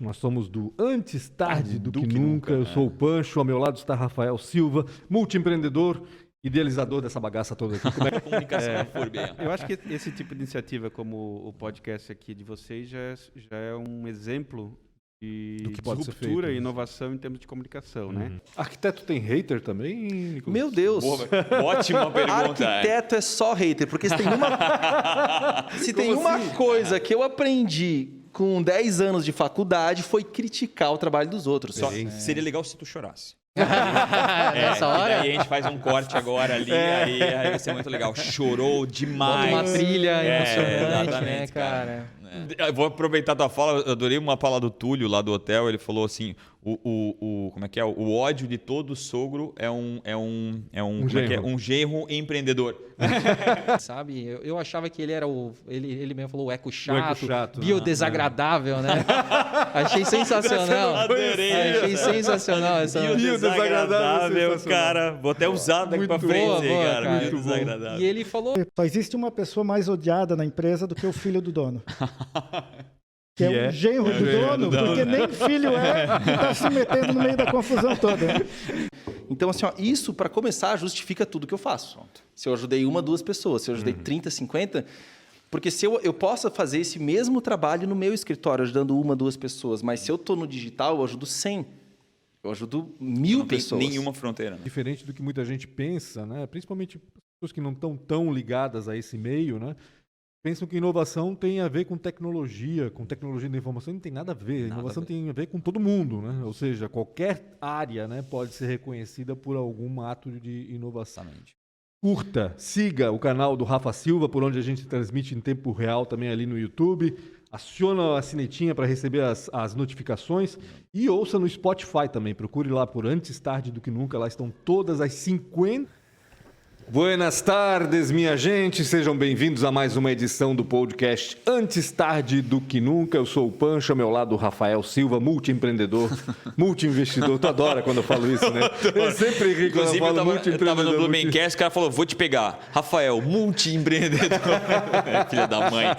Nós somos do Antes Tarde do que Nunca. Eu sou o Pancho, ao meu lado está Rafael Silva, multiempreendedor, idealizador dessa bagaça toda aqui. Como é que... Comunicação na FURB. Eu acho que esse tipo de iniciativa, como o podcast aqui de vocês, já é um exemplo de ruptura e inovação em termos de comunicação, né? Arquiteto tem hater também, Nicolas? Meu Deus! Ótima pergunta. Arquiteto é só hater, porque se tem uma coisa que eu aprendi com 10 anos de faculdade foi criticar o trabalho dos outros. Só seria legal se tu chorasse. Nessa hora? Aí a gente faz um corte agora ali, aí vai ser muito legal. Chorou demais. Bota uma trilha emocionante, exatamente, né, cara? Eu vou aproveitar a tua fala, eu adorei uma fala do Túlio lá do hotel, ele falou assim, como é que é? O ódio de todo sogro é um genro empreendedor. Sabe, eu achava que ele era ele mesmo falou o eco chato, chato, biodesagradável, né? Achei sensacional. Achei sensacional essa Biodesagradável, cara. Vou até usar daqui pra frente, cara. Biodesagradável. E ele falou... Só existe uma pessoa mais odiada na empresa do que o filho do dono. Que é o genro do dono, porque nem filho e está se metendo no meio da confusão toda. Então, assim, isso, para começar, justifica tudo que eu faço. Se eu ajudei 1, 2 pessoas, se eu ajudei 30, 50... Porque se eu posso fazer esse mesmo trabalho no meu escritório, ajudando 1, 2 pessoas, mas se eu estou no digital, eu ajudo 100. Eu ajudo 1000 pessoas. Nenhuma fronteira. Né? Diferente do que muita gente pensa, né? Principalmente pessoas que não estão tão ligadas a esse meio, né? Pensam que inovação tem a ver com tecnologia da informação, não tem nada a ver. Inovação tem a ver com todo mundo, né? Ou seja, qualquer área, né, pode ser reconhecida por algum ato de inovação. Curta, siga o canal do Rafa Silva, por onde a gente transmite em tempo real também ali no YouTube. Aciona a sinetinha para receber as notificações e ouça no Spotify também. Procure lá por Antes Tarde do que Nunca, lá estão todas as 50... Buenas tardes, minha gente. Sejam bem-vindos a mais uma edição do podcast Antes Tarde do que Nunca. Eu sou o Pancho, ao meu lado o Rafael Silva, multiempreendedor, multiinvestidor. Tu adora quando eu falo isso, né? Eu sempre ri quando eu falo multiempreendedor. Eu tava no Blumencast, o cara falou, vou te pegar. Rafael, multiempreendedor. Filha da mãe.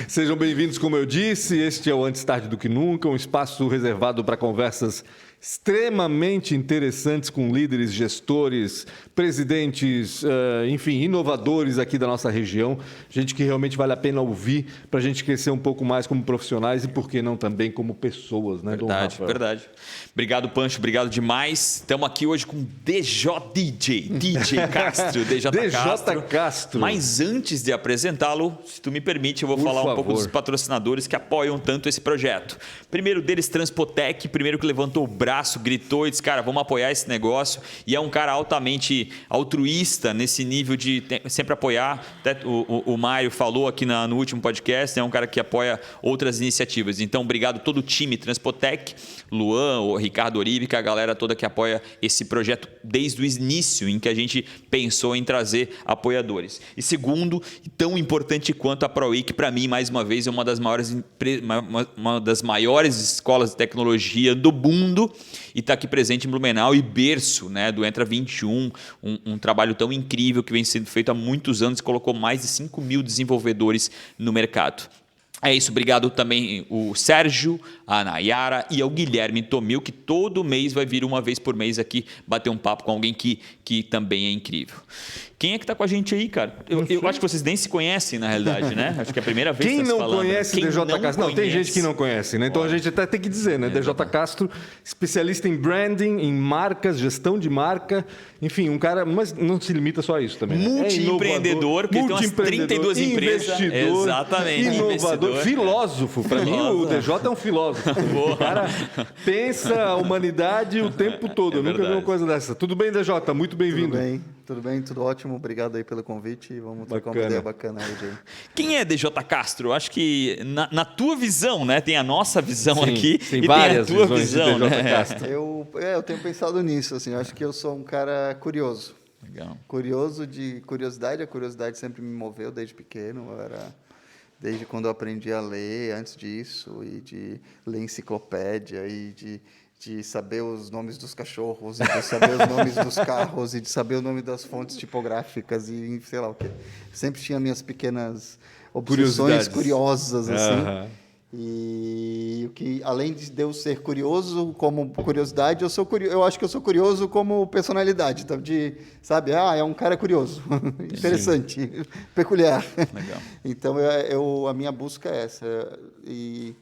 Sejam bem-vindos, como eu disse. Este é o Antes Tarde do que Nunca, um espaço reservado para conversas extremamente interessantes com líderes, gestores, presidentes, enfim, inovadores aqui da nossa região. Gente que realmente vale a pena ouvir para a gente crescer um pouco mais como profissionais e, por que não, também como pessoas, né, Verdade, verdade. Obrigado, Pancho. Obrigado demais. Estamos aqui hoje com DJ Castro. DJ Castro. Mas antes de apresentá-lo, se tu me permite, eu vou falar um pouco dos patrocinadores que apoiam tanto esse projeto. Primeiro deles, Transpotec, primeiro que levantou o braço, gritou e disse, cara, vamos apoiar esse negócio. E é um cara altamente altruísta nesse nível de sempre apoiar. Até o Mário falou aqui no último podcast, é um cara que apoia outras iniciativas. Então, obrigado a todo o time Transpotec, Luan, o Ricardo Oríbica, a galera toda que apoia esse projeto desde o início em que a gente pensou em trazer apoiadores. E segundo, tão importante quanto a ProWeek, para mim, mais uma vez, é uma das maiores escolas de tecnologia do mundo e está aqui presente em Blumenau e berço, né, do Entra 21, um trabalho tão incrível que vem sendo feito há muitos anos e colocou mais de 5.000 desenvolvedores no mercado. É isso, obrigado também o Sérgio, a Nayara e ao Guilherme Tomil, que todo mês vai vir uma vez por mês aqui bater um papo com alguém que também é incrível. Quem é que está com a gente aí, cara? Eu acho que vocês nem se conhecem, na realidade, né? Acho que é a primeira vez que você não falando. Conhece Quem DJ não Castro? Não, tem gente que não conhece, né? Então a gente até tem que dizer, né? DJ Castro, especialista em branding, em marcas, gestão de marca, enfim, um cara, mas não se limita só a isso também. Né? Multiempreendedor, porque tem umas 32 empresas. Investidor, Exatamente. Inovador, filósofo. Para mim, o DJ é um filósofo. O cara pensa a humanidade o tempo todo. Eu nunca vi uma coisa dessa. Tudo bem, DJ? Muito bem-vindo. Tudo bem, tudo ótimo. Obrigado aí pelo convite e vamos trocar uma ideia bacana hoje. Quem é DJ Castro? Acho que na tua visão, né? Tem a nossa visão aqui tem e várias tem a tua visões visão, de DJ né? Castro. Eu tenho pensado nisso, assim. Acho que eu sou um cara curioso. Legal. Curiosidade. A curiosidade sempre me moveu desde pequeno. Desde quando eu aprendi a ler, antes disso, e de ler enciclopédia, e de saber os nomes dos cachorros, e de saber os nomes dos carros, e de saber o nome das fontes tipográficas, e sei lá o quê. Sempre tinha minhas pequenas obsessões curiosas, assim. E o que, além de eu ser curioso como curiosidade, eu acho que eu sou curioso como personalidade, então sabe, é um cara curioso, interessante, peculiar. Legal. Então a minha busca é essa, e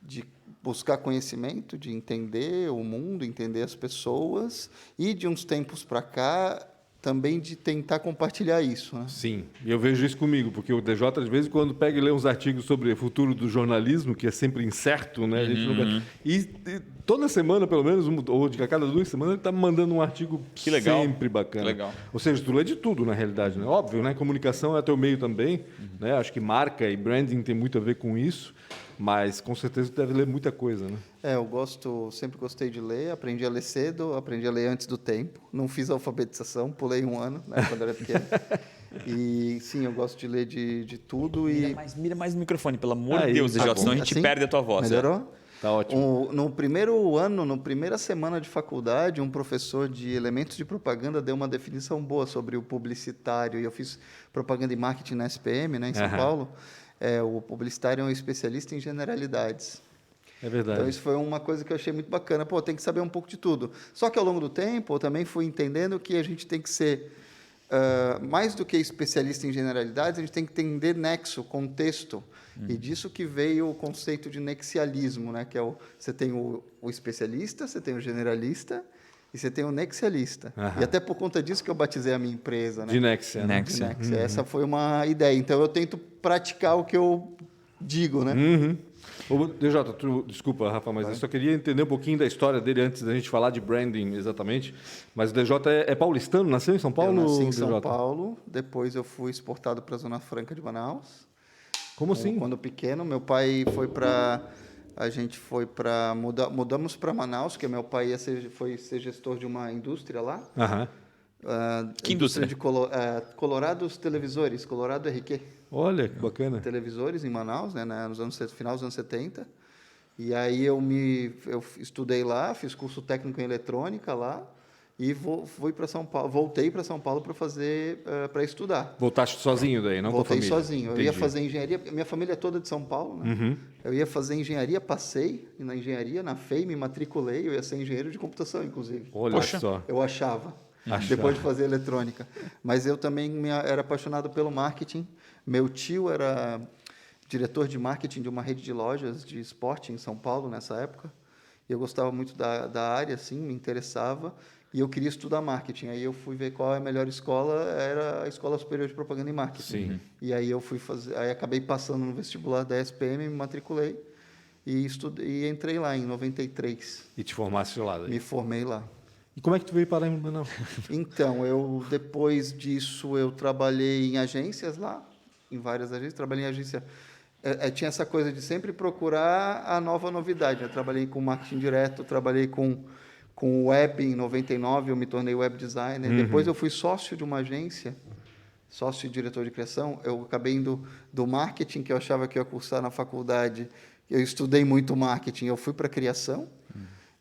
de buscar conhecimento, de entender o mundo, entender as pessoas, e de uns tempos para cá também de tentar compartilhar isso, né? Sim, e eu vejo isso comigo, porque o DJ, às vezes, quando pega e lê uns artigos sobre o futuro do jornalismo, que é sempre incerto, né? A gente nunca... e toda semana, pelo menos, ou de cada 2 semanas, ele está me mandando um artigo sempre bacana. Que legal. Ou seja, tu lê de tudo, na realidade, né? Óbvio, né? Comunicação é teu meio também, né? Acho que marca e branding tem muito a ver com isso, mas com certeza tu deve ler muita coisa, né? Sempre gostei de ler, aprendi a ler cedo, aprendi a ler antes do tempo, não fiz alfabetização, pulei 1 ano, né, quando era pequeno. E sim, eu gosto de ler de tudo. Mira mais no microfone, pelo amor de Deus, DJ, senão a gente perde a tua voz. Melhorou? Tá ótimo. No primeiro ano, na primeira semana de faculdade, um professor de elementos de propaganda deu uma definição boa sobre o publicitário, e eu fiz propaganda e marketing na SPM, né, em São Paulo. O publicitário é um especialista em generalidades. É verdade. Então, isso foi uma coisa que eu achei muito bacana. Tem que saber um pouco de tudo. Só que, ao longo do tempo, eu também fui entendendo que a gente tem que ser, mais do que especialista em generalidades, a gente tem que entender nexo, contexto. E disso que veio o conceito de nexialismo, né? Que você tem o especialista, você tem o generalista e você tem o nexialista. E até por conta disso que eu batizei a minha empresa, né? De Nexia. Né? De Nexia. Essa foi uma ideia. Então, eu tento praticar o que eu digo, né? DJ, desculpa, Rafa, mas eu só queria entender um pouquinho da história dele antes da gente falar de branding exatamente. Mas o DJ é paulistano, nasceu em São Paulo? Eu nasci em DJ? São Paulo, depois eu fui exportado para a Zona Franca de Manaus. Como assim? Quando pequeno, meu pai foi para... A gente foi para... Mudamos para Manaus, porque meu pai foi ser gestor de uma indústria lá. Que indústria? De Colorados Televisores, Colorado RQ. Olha, que bacana. Televisores em Manaus, né, final dos anos 70. E aí eu estudei lá, fiz curso técnico em eletrônica lá e fui para São Paulo, voltei para São Paulo para estudar. Voltaste sozinho daí, não Voltei com a família? sozinho. Eu ia fazer engenharia, minha família é toda de São Paulo, né? Eu ia fazer engenharia, passei na engenharia, na FEI, me matriculei, eu ia ser engenheiro de computação, inclusive. Olha só. Eu achava. Depois de fazer eletrônica. Mas eu também era apaixonado pelo marketing. Meu tio era diretor de marketing de uma rede de lojas de esporte em São Paulo, nessa época. E eu gostava muito da área, assim, me interessava. E eu queria estudar marketing. Aí eu fui ver qual é a melhor escola, era a Escola Superior de Propaganda e Marketing. Sim. E aí eu aí acabei passando no vestibular da SPM, me matriculei e entrei lá em 93. E te formaste lá daí? Me formei lá. E como é que tu veio parar em Manaus? Então, depois disso, eu trabalhei em agências lá, em várias agências. Trabalhei em agência... tinha essa coisa de sempre procurar a nova novidade. Eu trabalhei com marketing direto, trabalhei com web em 99, eu me tornei web designer. Depois eu fui sócio de uma agência, sócio e diretor de criação. Eu acabei indo do marketing, que eu achava que eu ia cursar na faculdade. Eu estudei muito marketing, eu fui para a criação.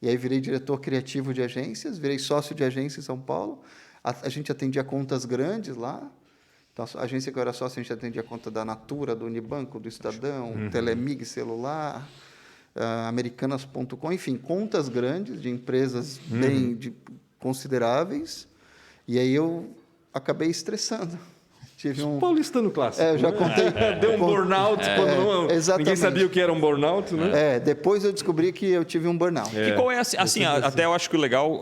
E aí virei diretor criativo de agências, virei sócio de agência em São Paulo. A gente atendia contas grandes lá. Então, a agência que eu era sócio, a gente atendia a conta da Natura, do Unibanco, do Estadão, Telemig Celular, Americanas.com, enfim, contas grandes de empresas bem consideráveis. E aí eu acabei estressando. Tive paulistano clássico. Eu já contei. Deu um burnout quando ninguém sabia o que era um burnout, né? Depois eu descobri que eu tive um burnout. E qual é assim, até eu acho que o legal,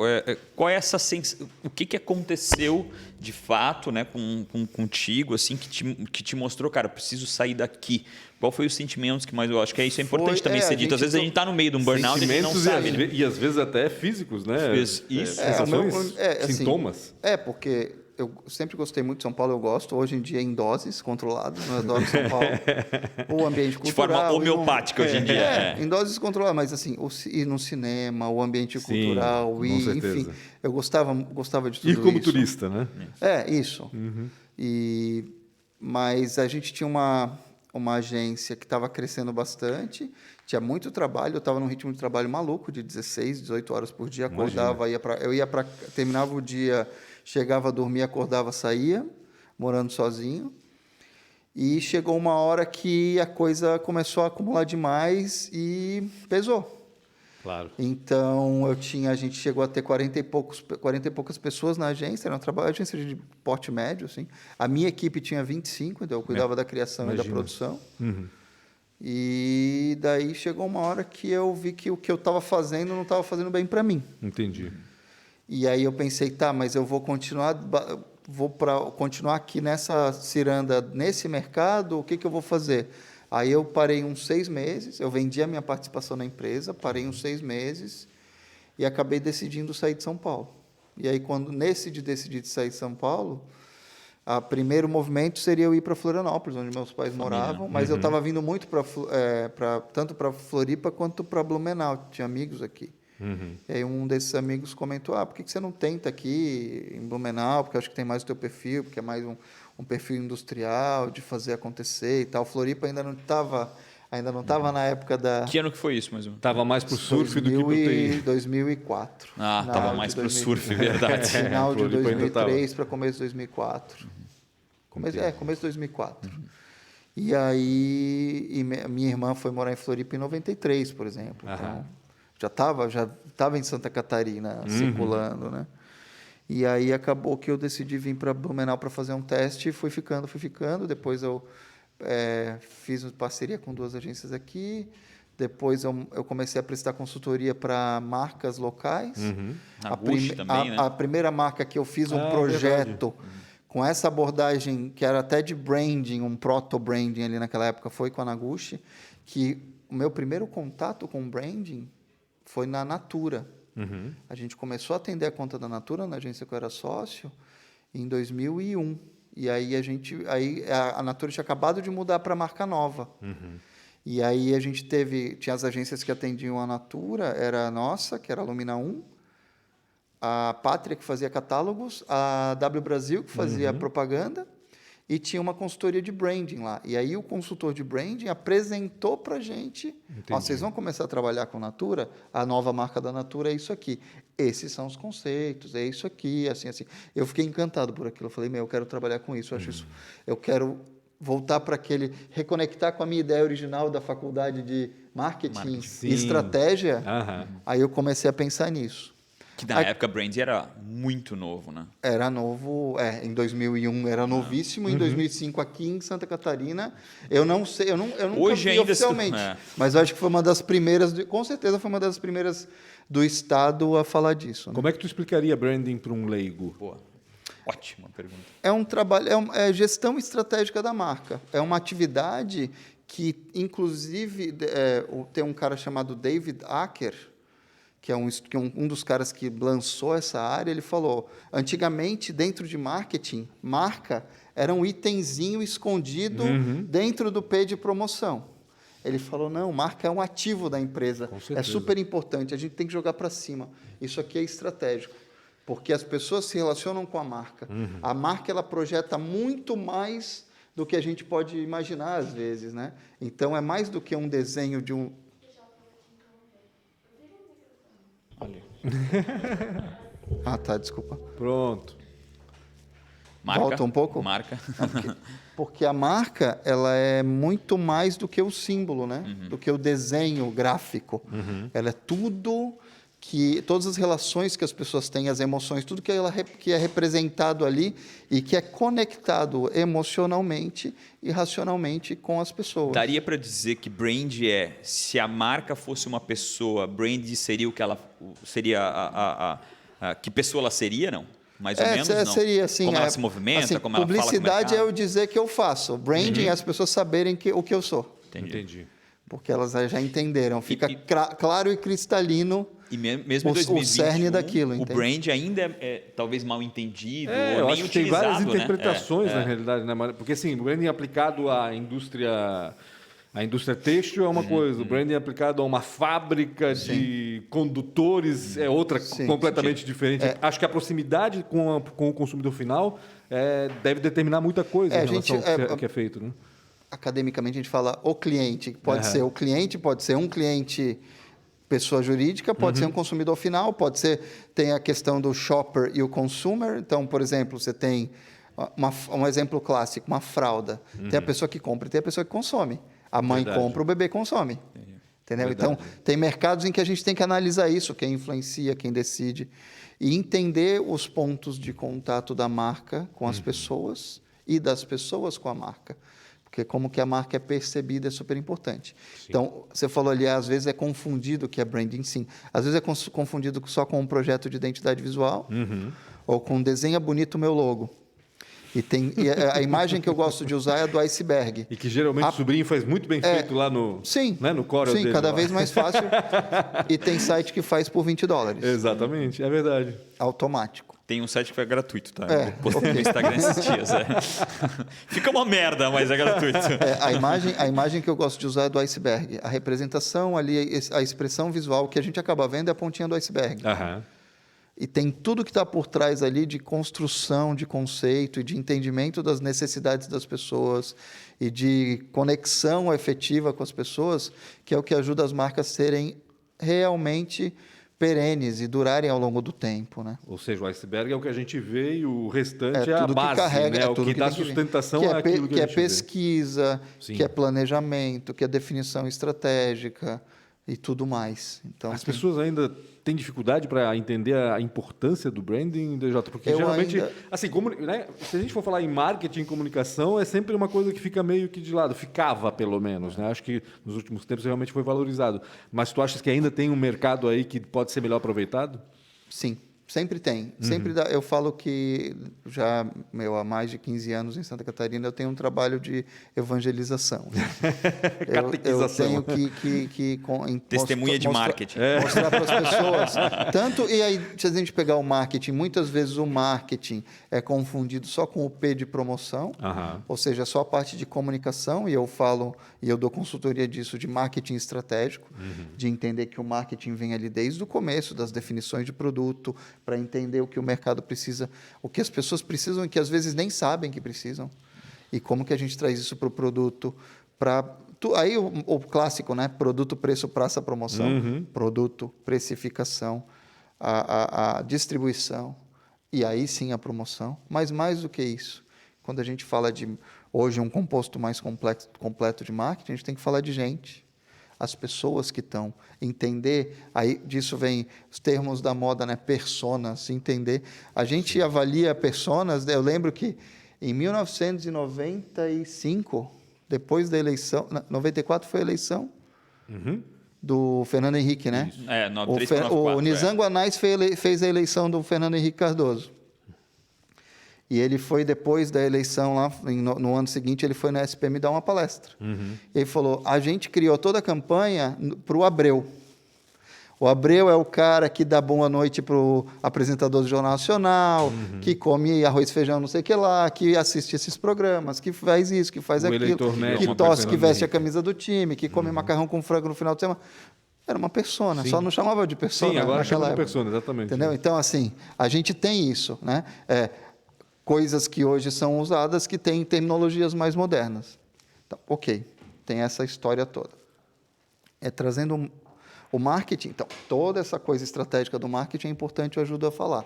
qual é essa o que aconteceu de fato, né, contigo, assim, que te mostrou, cara, eu preciso sair daqui. Qual foi os sentimentos que mais eu acho que isso é importante também ser dito. Às vezes a gente está no meio de um burnout e a gente não sabe. E às vezes até físicos, né? Isso. Sensações, sintomas. Porque eu sempre gostei muito de São Paulo, eu gosto. Hoje em dia em doses controladas, não adoro São Paulo. O ambiente cultural. De forma homeopática hoje em dia. Em doses controladas, mas assim, ir no cinema, o ambiente cultural, enfim. Eu gostava de tudo isso. E como turista, né? Isso. Mas a gente tinha uma agência que estava crescendo bastante, tinha muito trabalho, eu estava num ritmo de trabalho maluco, de 16, 18 horas por dia, acordava, terminava o dia, chegava a dormir, acordava, saía, morando sozinho. E chegou uma hora que a coisa começou a acumular demais e pesou. Claro. Então, a gente chegou a ter 40 e poucas pessoas na agência, era uma agência de porte médio, assim. A minha equipe tinha 25, então eu cuidava da criação e da produção. Uhum. E daí chegou uma hora que eu vi que o que eu estava fazendo não estava fazendo bem para mim. Entendi. E aí eu pensei, tá, mas eu vou continuar aqui nessa ciranda, nesse mercado, o que eu vou fazer? Aí eu parei uns 6 meses, eu vendi a minha participação na empresa, parei uns 6 meses e acabei decidindo sair de São Paulo. E aí, quando decidi sair de São Paulo, o primeiro movimento seria eu ir para Florianópolis, onde meus pais moravam, mas eu estava vindo muito tanto para Floripa quanto para Blumenau, tinha amigos aqui. E aí um desses amigos comentou, por que você não tenta aqui em Blumenau, porque eu acho que tem mais o teu perfil, porque é mais um perfil industrial, de fazer acontecer e tal. Floripa ainda não estava na época da... Que ano que foi isso, mais ou menos? Estava mais pro surf do que pro TI. 2004. Estava mais pro surf, verdade. Final de 2003 para começo de 2004. Começo de 2004. E aí, minha irmã foi morar em Floripa em 93, por exemplo. Então, já estava em Santa Catarina, circulando, né? E aí acabou que eu decidi vir para Blumenau para fazer um teste, fui ficando. Depois eu fiz parceria com 2 agências aqui. Depois eu comecei a prestar consultoria para marcas locais. A primeira marca que eu fiz um projeto com essa abordagem, que era até de branding, um proto-branding ali naquela época, foi com a Naguchi, que o meu primeiro contato com branding foi na Natura. A gente começou a atender a conta da Natura, na agência que eu era sócio, em 2001. E aí a Natura tinha acabado de mudar para a marca nova. E aí a gente tinha as agências que atendiam a Natura, era a nossa, que era a Lumina 1, a Pátria, que fazia catálogos, a W Brasil, que fazia propaganda, e tinha uma consultoria de branding lá. E aí o consultor de branding apresentou para a gente, vocês vão começar a trabalhar com Natura, a nova marca da Natura é isso aqui. Esses são os conceitos, é isso aqui, assim. Eu fiquei encantado por aquilo. Eu falei, eu quero trabalhar com isso, eu quero voltar para reconectar com a minha ideia original da faculdade de marketing e estratégia. Aí eu comecei a pensar nisso. Que na época brand era muito novo, né? Era novo, em 2001 era novíssimo, em 2005 aqui em Santa Catarina, eu não sei, eu nunca Hoje vi ainda oficialmente, mas eu acho que foi uma das primeiras, com certeza foi uma das primeiras do estado a falar disso. Né? Como é que tu explicaria branding para um leigo? Boa. Ótima pergunta. É um trabalho, é gestão estratégica da marca, é uma atividade que, inclusive, tem um cara chamado David Acker, que é um dos caras que lançou essa área, ele falou, antigamente, dentro de marketing, marca era um itemzinho escondido dentro do P de promoção. Ele falou, não, marca é um ativo da empresa, é super importante, a gente tem que jogar para cima. Isso aqui é estratégico, porque as pessoas se relacionam com a marca. A marca, ela projeta muito mais do que a gente pode imaginar, às vezes, né? Então, é mais do que um desenho de um... tá, desculpa. Pronto. Volta um pouco? Marca. Porque a marca, ela é muito mais do que o símbolo, né? Do que o desenho gráfico. Ela é todas as relações que as pessoas têm, as emoções, tudo que é representado ali e que é conectado emocionalmente e racionalmente com as pessoas. Daria para dizer que brand se a marca fosse uma pessoa, brand seria o que ela seria que pessoa ela seria, não? Mais ou menos, não? Seria assim. Como ela se movimenta, como ela fala com o mercado. Publicidade é eu dizer que eu faço. Branding é as pessoas saberem o que eu sou. Entendi. Porque elas já entenderam. Fica claro e cristalino. E mesmo em 2021, o cerne daquilo, o brand ainda é talvez mal entendido, ou eu nem acho que utilizado, tem várias né? interpretações, na realidade, né? Porque, assim, o branding aplicado à indústria têxtil é uma coisa, o branding aplicado a uma fábrica de condutores é outra, completamente diferente. Acho que a proximidade com o consumidor final deve determinar muita coisa em relação ao que é feito, né? Academicamente, a gente fala o cliente. Pode ser o cliente, pode ser um cliente... pessoa jurídica, pode ser um consumidor final, tem a questão do shopper e o consumer. Então, por exemplo, você tem Um exemplo clássico, uma fralda. Tem a pessoa que compra e tem a pessoa que consome. A mãe compra, o bebê consome. Entendeu? Então, tem mercados em que a gente tem que analisar isso, quem influencia, quem decide, e entender os pontos de contato da marca com as pessoas e das pessoas com a marca. Porque como que a marca é percebida é super importante. Sim. Então, você falou ali, às vezes é confundido o que é branding, sim. Às vezes é confundido só com um projeto de identidade visual ou com desenha bonito o meu logo. E a imagem que eu gosto de usar é a do iceberg. E que geralmente o sobrinho faz muito bem feito lá no, sim, né, no Corel dele. Sim, cada vez mais fácil. E tem site que faz por $20. Exatamente, é verdade. Automático. Tem um site que é gratuito, tá? Eu postei no Instagram esses dias. Fica uma merda, mas é gratuito. A imagem que eu gosto de usar é do iceberg. A representação ali, a expressão visual que a gente acaba vendo é a pontinha do iceberg. E tem tudo que está por trás ali de construção, de conceito e de entendimento das necessidades das pessoas e de conexão efetiva com as pessoas, que é o que ajuda as marcas a serem realmente perenes e durarem ao longo do tempo, né? Ou seja, o iceberg é o que a gente vê e o restante é a tudo base, que carrega, né? O que dá sustentação é aquilo que a gente é pesquisa, que é planejamento, que é definição estratégica e tudo mais. Então, as pessoas ainda têm dificuldade para entender a importância do branding, DJ? Porque geralmente, assim, né, se a gente for falar em marketing e comunicação, é sempre uma coisa que fica meio que de lado. Ficava, pelo menos, né? Acho que nos últimos tempos realmente foi valorizado. Mas tu achas que ainda tem um mercado aí que pode ser melhor aproveitado? Sim. Sempre tem. Sempre dá. Eu falo que já há mais de 15 anos em Santa Catarina eu tenho um trabalho de evangelização. eu tenho que testemunha de marketing. Mostrar para as pessoas. Tanto, e aí, se a gente pegar o marketing, muitas vezes o marketing é confundido só com o P de promoção, ou seja, só a parte de comunicação, e eu falo, e eu dou consultoria disso, de marketing estratégico, de entender que o marketing vem ali desde o começo, das definições de produto, para entender o que o mercado precisa, o que as pessoas precisam e que às vezes nem sabem que precisam, e como que a gente traz isso para o produto, aí o clássico, né? Produto, preço, praça, promoção, produto, precificação, a distribuição, e aí sim a promoção, mas mais do que isso, quando a gente fala de, hoje, um composto mais completo de marketing, a gente tem que falar de gente, as pessoas que estão, entender, aí disso vem os termos da moda, né? Personas, entender. A gente avalia personas, eu lembro que em 1995, depois da eleição, 94 foi a eleição do Fernando Henrique, né? Isso. 93, o Nizango Anais fez a eleição do Fernando Henrique Cardoso. E ele foi, depois da eleição, lá no ano seguinte, ele foi na SPM dar uma palestra. E ele falou, a gente criou toda a campanha para o Abreu. O Abreu é o cara que dá boa noite para o apresentador do Jornal Nacional, que come arroz e feijão não sei o que lá, que assiste esses programas, que faz isso, que faz aquilo, que tosse, que veste a camisa do time, que come macarrão com frango no final de semana. Era uma persona, só não chamava de persona. Sim, agora chama de persona, exatamente. Entendeu? Então, assim, a gente tem isso, né? Coisas que hoje são usadas que têm terminologias mais modernas. Então, ok, tem essa história toda. Trazendo o marketing, então, toda essa coisa estratégica do marketing é importante, eu ajudo a falar.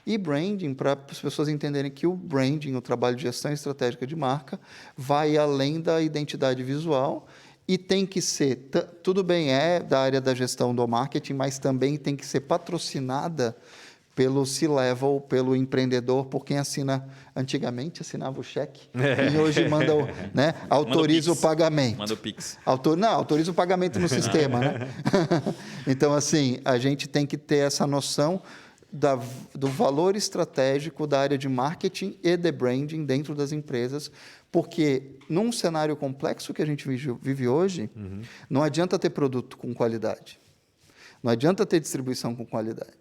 E branding, para as pessoas entenderem que o branding, o trabalho de gestão estratégica de marca, vai além da identidade visual e tem que ser, tudo bem, é da área da gestão do marketing, mas também tem que ser patrocinada pelo C-Level, pelo empreendedor, por quem antigamente assinava o cheque, e hoje manda autoriza o pagamento. Manda o Pix. Autoriza o pagamento no sistema, né? Então, assim, a gente tem que ter essa noção do valor estratégico da área de marketing e de branding dentro das empresas, porque num cenário complexo que a gente vive hoje, não adianta ter produto com qualidade, não adianta ter distribuição com qualidade.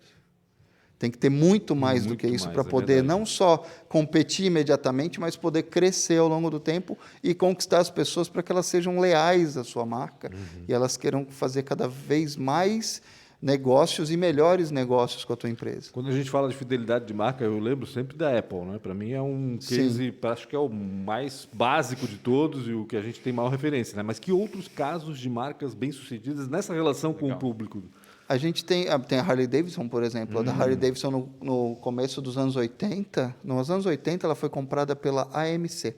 Tem que ter muito mais do que isso para poder não só competir imediatamente, mas poder crescer ao longo do tempo e conquistar as pessoas para que elas sejam leais à sua marca e elas queiram fazer cada vez mais negócios e melhores negócios com a tua empresa. Quando a gente fala de fidelidade de marca, eu lembro sempre da Apple, né? Para mim é um case, acho que é o mais básico de todos e o que a gente tem maior referência, né? Mas que outros casos de marcas bem-sucedidas nessa relação com o público? A gente tem a Harley Davidson, por exemplo. A da Harley Davidson, no começo dos anos 80, nos anos 80, ela foi comprada pela AMC.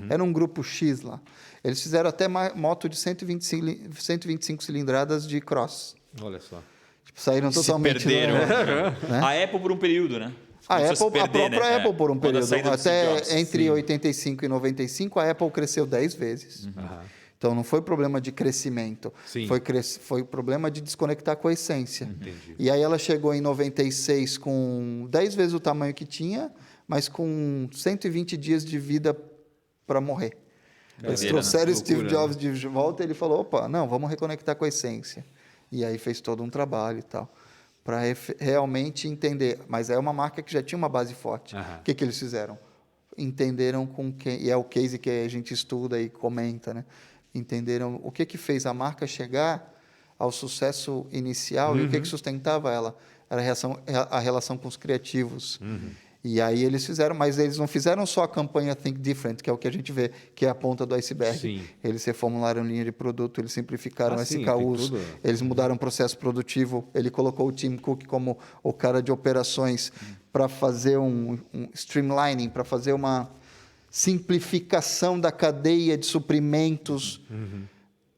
Era um grupo X lá. Eles fizeram até moto de 125 cilindradas de cross. Olha só. Tipo, saíram totalmente... perderam. Né? A Apple por um período, né? A própria Apple por um período. Até entre 85 e 95, a Apple cresceu 10 vezes. Então, não foi problema de crescimento. Foi problema de desconectar com a essência. Entendi. E aí ela chegou em 96 com 10 vezes o tamanho que tinha, mas com 120 dias de vida para morrer. Eles trouxeram o Steve Jobs de volta e ele falou, opa, não, vamos reconectar com a essência. E aí fez todo um trabalho e tal, para realmente entender. Mas é uma marca que já tinha uma base forte. O que eles fizeram? Entenderam com quem... E é o case que a gente estuda e comenta, né? Entenderam o que fez a marca chegar ao sucesso inicial e o que sustentava ela. Era a relação com os criativos. E aí eles fizeram, mas eles não fizeram só a campanha Think Different, que é o que a gente vê, que é a ponta do iceberg. Sim. Eles reformularam linha de produto, eles simplificaram SKUs, eles mudaram o processo produtivo, ele colocou o Tim Cook como o cara de operações para fazer um streamlining, para fazer uma simplificação da cadeia de suprimentos,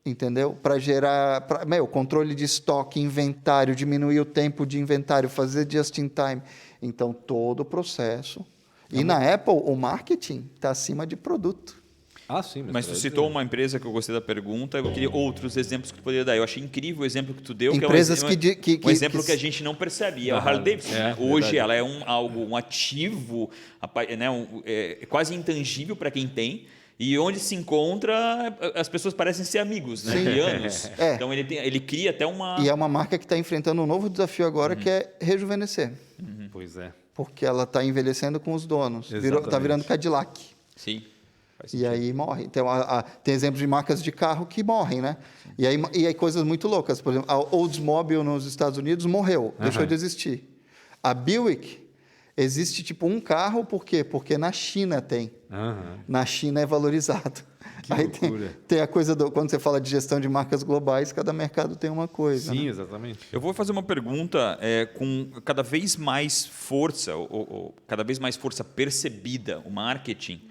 entendeu? Para gerar controle de estoque, inventário, diminuir o tempo de inventário, fazer just in time. Então, todo o processo. E na Apple, o marketing está acima de produto. Sim. Mas tu citou uma empresa que eu gostei da pergunta, eu queria outros exemplos que tu poderia dar. Eu achei incrível o exemplo que tu deu, Empresas que é um exemplo que a gente não percebe. É a Harley Davidson. Né? Hoje ela é um ativo, né? Quase intangível para quem tem. E onde se encontra, as pessoas parecem ser amigos, né? De anos. Então ele cria até uma... E é uma marca que está enfrentando um novo desafio agora, que é rejuvenescer. Pois é. Porque ela está envelhecendo com os donos. Está virando Cadillac. Sim. E aí morre. Então, tem exemplos de marcas de carro que morrem, né? E aí coisas muito loucas. Por exemplo, a Oldsmobile nos Estados Unidos morreu, deixou de existir. A Buick existe tipo um carro, por quê? Porque na China tem. Na China é valorizado. Aí tem a coisa quando você fala de gestão de marcas globais, cada mercado tem uma coisa. Sim, né? exatamente. Eu vou fazer uma pergunta com cada vez mais força, ou cada vez mais força percebida, o marketing.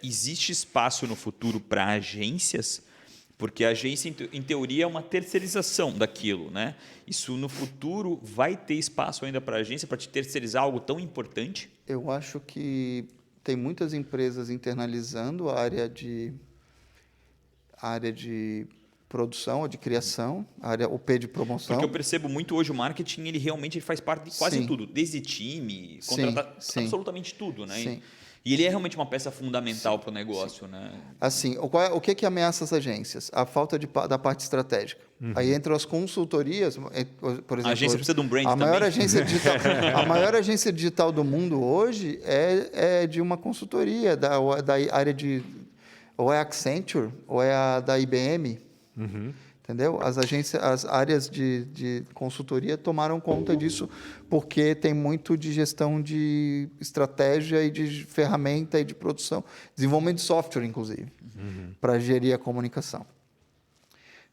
Existe espaço no futuro para agências? Porque a agência, em teoria, é uma terceirização daquilo, né? Isso no futuro vai ter espaço ainda para a agência para te terceirizar algo tão importante? Eu acho que tem muitas empresas internalizando a área de produção ou de criação, a área OP de promoção. Porque eu percebo muito hoje o marketing, ele realmente faz parte de quase tudo, desde time, contratar absolutamente tudo, né? Sim. E ele é realmente uma peça fundamental para o negócio, né? Assim, o que ameaça as agências? A falta da parte estratégica. Aí entram as consultorias, por exemplo... A agência precisa de um brand a maior também. Agência digital, a maior agência digital do mundo hoje é de uma consultoria, da área de... Ou é a Accenture, ou é a da IBM. Entendeu? As áreas de consultoria tomaram conta disso porque tem muito de gestão de estratégia e de ferramenta e de produção, desenvolvimento de software, inclusive, para gerir a comunicação.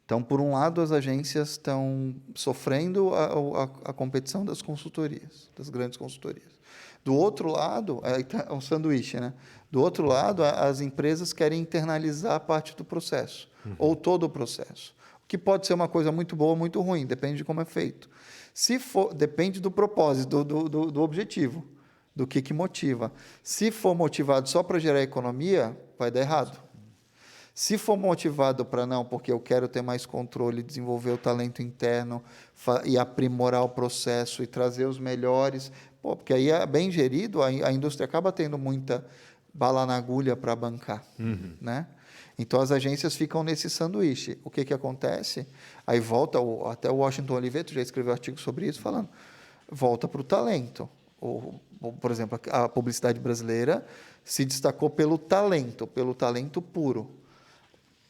Então, por um lado, as agências estão sofrendo a competição das consultorias, das grandes consultorias. Do outro lado, é um sanduíche, né? Do outro lado, as empresas querem internalizar parte do processo, ou todo o processo. Que pode ser uma coisa muito boa ou muito ruim, depende de como é feito. Se for, depende do propósito, do objetivo, do que motiva. Se for motivado só para gerar economia, vai dar errado. Se for motivado para não, porque eu quero ter mais controle, desenvolver o talento interno e aprimorar o processo e trazer os melhores, porque aí é bem gerido, a indústria acaba tendo muita bala na agulha para bancar, né? Então, as agências ficam nesse sanduíche. O que acontece? Aí volta, até o Washington Oliveto já escreveu artigo sobre isso, falando, volta para o talento. Por exemplo, a publicidade brasileira se destacou pelo talento puro.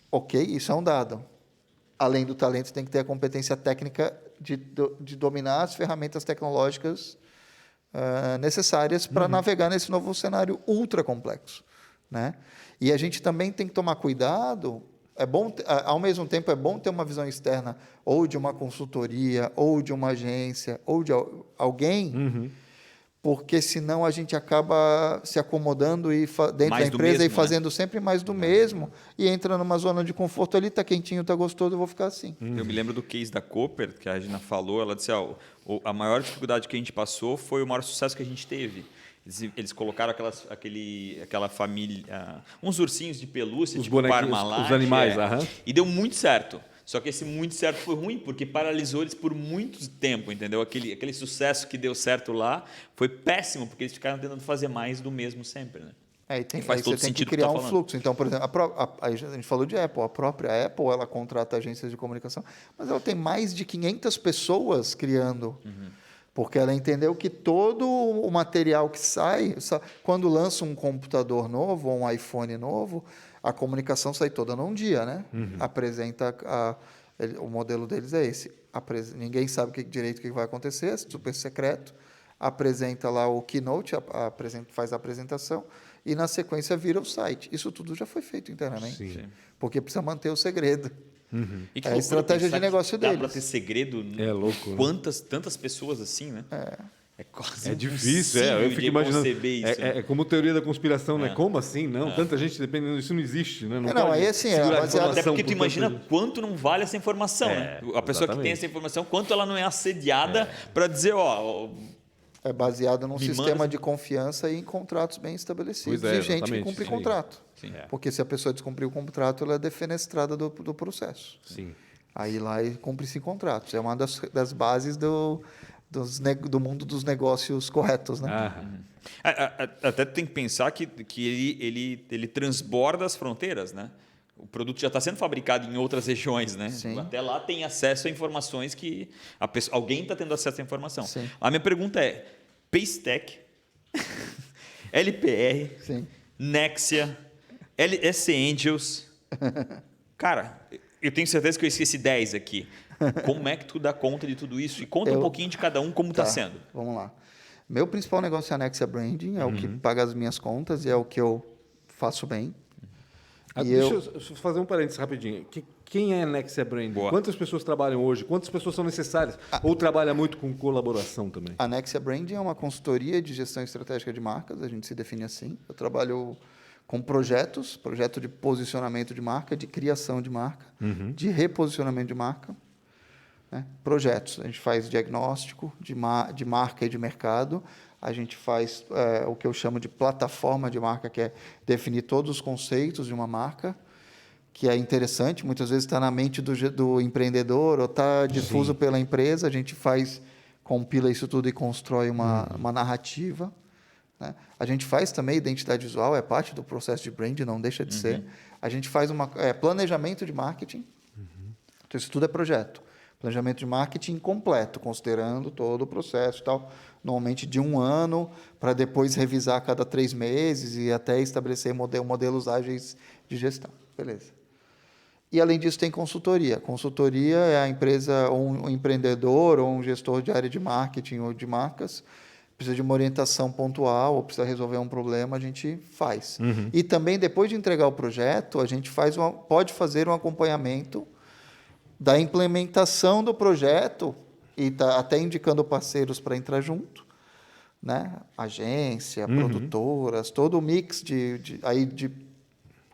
Ok, isso é um dado. Além do talento, tem que ter a competência técnica de dominar as ferramentas tecnológicas necessárias para navegar nesse novo cenário ultra complexo, né? E a gente também tem que tomar cuidado ao mesmo tempo, é bom ter uma visão externa ou de uma consultoria, ou de uma agência, ou de alguém, porque senão a gente acaba se acomodando e dentro da empresa mesmo, e fazendo sempre mais do mesmo, e entra numa zona de conforto ali, está quentinho, está gostoso, eu vou ficar assim. Eu me lembro do case da Cooper, que a Regina falou, ela disse, a maior dificuldade que a gente passou foi o maior sucesso que a gente teve. Eles colocaram aquela família, uns ursinhos de pelúcia, os tipo Parmalat, os animais, e deu muito certo. Só que esse muito certo foi ruim, porque paralisou eles por muito tempo, entendeu? Aquele sucesso que deu certo lá foi péssimo, porque eles ficaram tentando fazer mais do mesmo sempre, né? E faz todo sentido que criar um fluxo. Então, por exemplo, a gente falou de Apple. A própria Apple, ela contrata agências de comunicação, mas ela tem mais de 500 pessoas criando. Porque ela entendeu que todo o material que sai, quando lança um computador novo ou um iPhone novo, a comunicação sai toda num dia, né? Apresenta o modelo deles é esse. Ninguém sabe direito o que vai acontecer, é super secreto. Apresenta lá o keynote, faz a apresentação e na sequência vira o site. Isso tudo já foi feito internamente. Sim. Porque precisa manter o segredo. E é a estratégia de negócio deles. Dá para ter segredo? É louco. Tantas pessoas assim, né? É quase difícil, eu fico imaginando. É como teoria da conspiração, né? Como assim? Não, tanta gente dependendo disso não existe, né? Aí assim, até porque tu imagina quanto não vale essa informação, né? A pessoa que tem essa informação, quanto ela não é assediada para dizer, é baseado num sistema de confiança e em contratos bem estabelecidos e gente que cumpre contrato. Sim. Porque se a pessoa descumprir o contrato, ela é defenestrada do processo. Sim. Aí lá cumpre-se contratos. É uma das bases do mundo dos negócios corretos, né? Até tem que pensar que ele transborda as fronteiras, né? O produto já está sendo fabricado em outras regiões, né? Sim. Até lá tem acesso a informações que alguém está tendo acesso à informação. Sim. A minha pergunta é: Paystack, LPR, Sim. Nexia, LS Angels. Cara, eu tenho certeza que eu esqueci 10 aqui. Como é que tu dá conta de tudo isso? E conta um pouquinho de cada um, como está sendo. Vamos lá. Meu principal negócio é a Nexia Branding, é o que paga as minhas contas e é o que eu faço bem. Deixa eu fazer um parênteses rapidinho. Quem é a Nexia Branding? Boa. Quantas pessoas trabalham hoje? Quantas pessoas são necessárias? Ou trabalha muito com colaboração também? A Nexia Branding é uma consultoria de gestão estratégica de marcas, a gente se define assim. Eu trabalho com projeto de posicionamento de marca, de criação de marca, de reposicionamento de marca. Né? Projetos, a gente faz diagnóstico de marca e de mercado, a gente faz o que eu chamo de plataforma de marca, que é definir todos os conceitos de uma marca, que é interessante, muitas vezes está na mente do empreendedor ou está difuso pela empresa, a gente compila isso tudo e constrói uma narrativa. Né? A gente faz também identidade visual, é parte do processo de branding, não deixa de ser. A gente faz planejamento de marketing, então isso tudo é projeto. Planejamento de marketing completo, considerando todo o processo e tal, normalmente de 1 ano, para depois revisar a cada 3 meses e até estabelecer modelos ágeis de gestão. Beleza. E, além disso, tem consultoria. Consultoria é a empresa, ou um empreendedor, ou um gestor de área de marketing ou de marcas, precisa de uma orientação pontual ou precisa resolver um problema, a gente faz. E também, depois de entregar o projeto, a gente pode fazer um acompanhamento da implementação do projeto e até indicando parceiros para entrar junto, né? Agência, produtoras, todo o mix de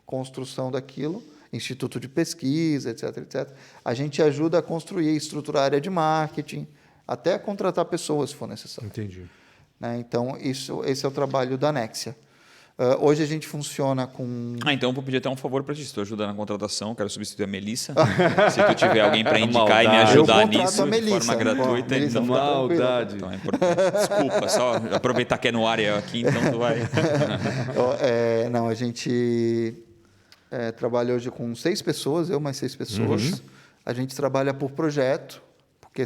construção daquilo, instituto de pesquisa, etc, etc. A gente ajuda a construir, estruturar a área de marketing, até a contratar pessoas, se for necessário. Entendi. Né? Então, esse é o trabalho da Nexia. Hoje a gente funciona com... Então eu vou pedir até um favor para ti. Se tu ajuda na contratação, quero substituir a Melissa. Se tu tiver alguém para indicar e me ajudar nisso de forma gratuita. Melissa, maldade. Então é importante. Desculpa, só aproveitar que é no área aqui, então tu vai... Não, a gente trabalha hoje com 6 pessoas, eu mais 6 pessoas. A gente trabalha por projeto, porque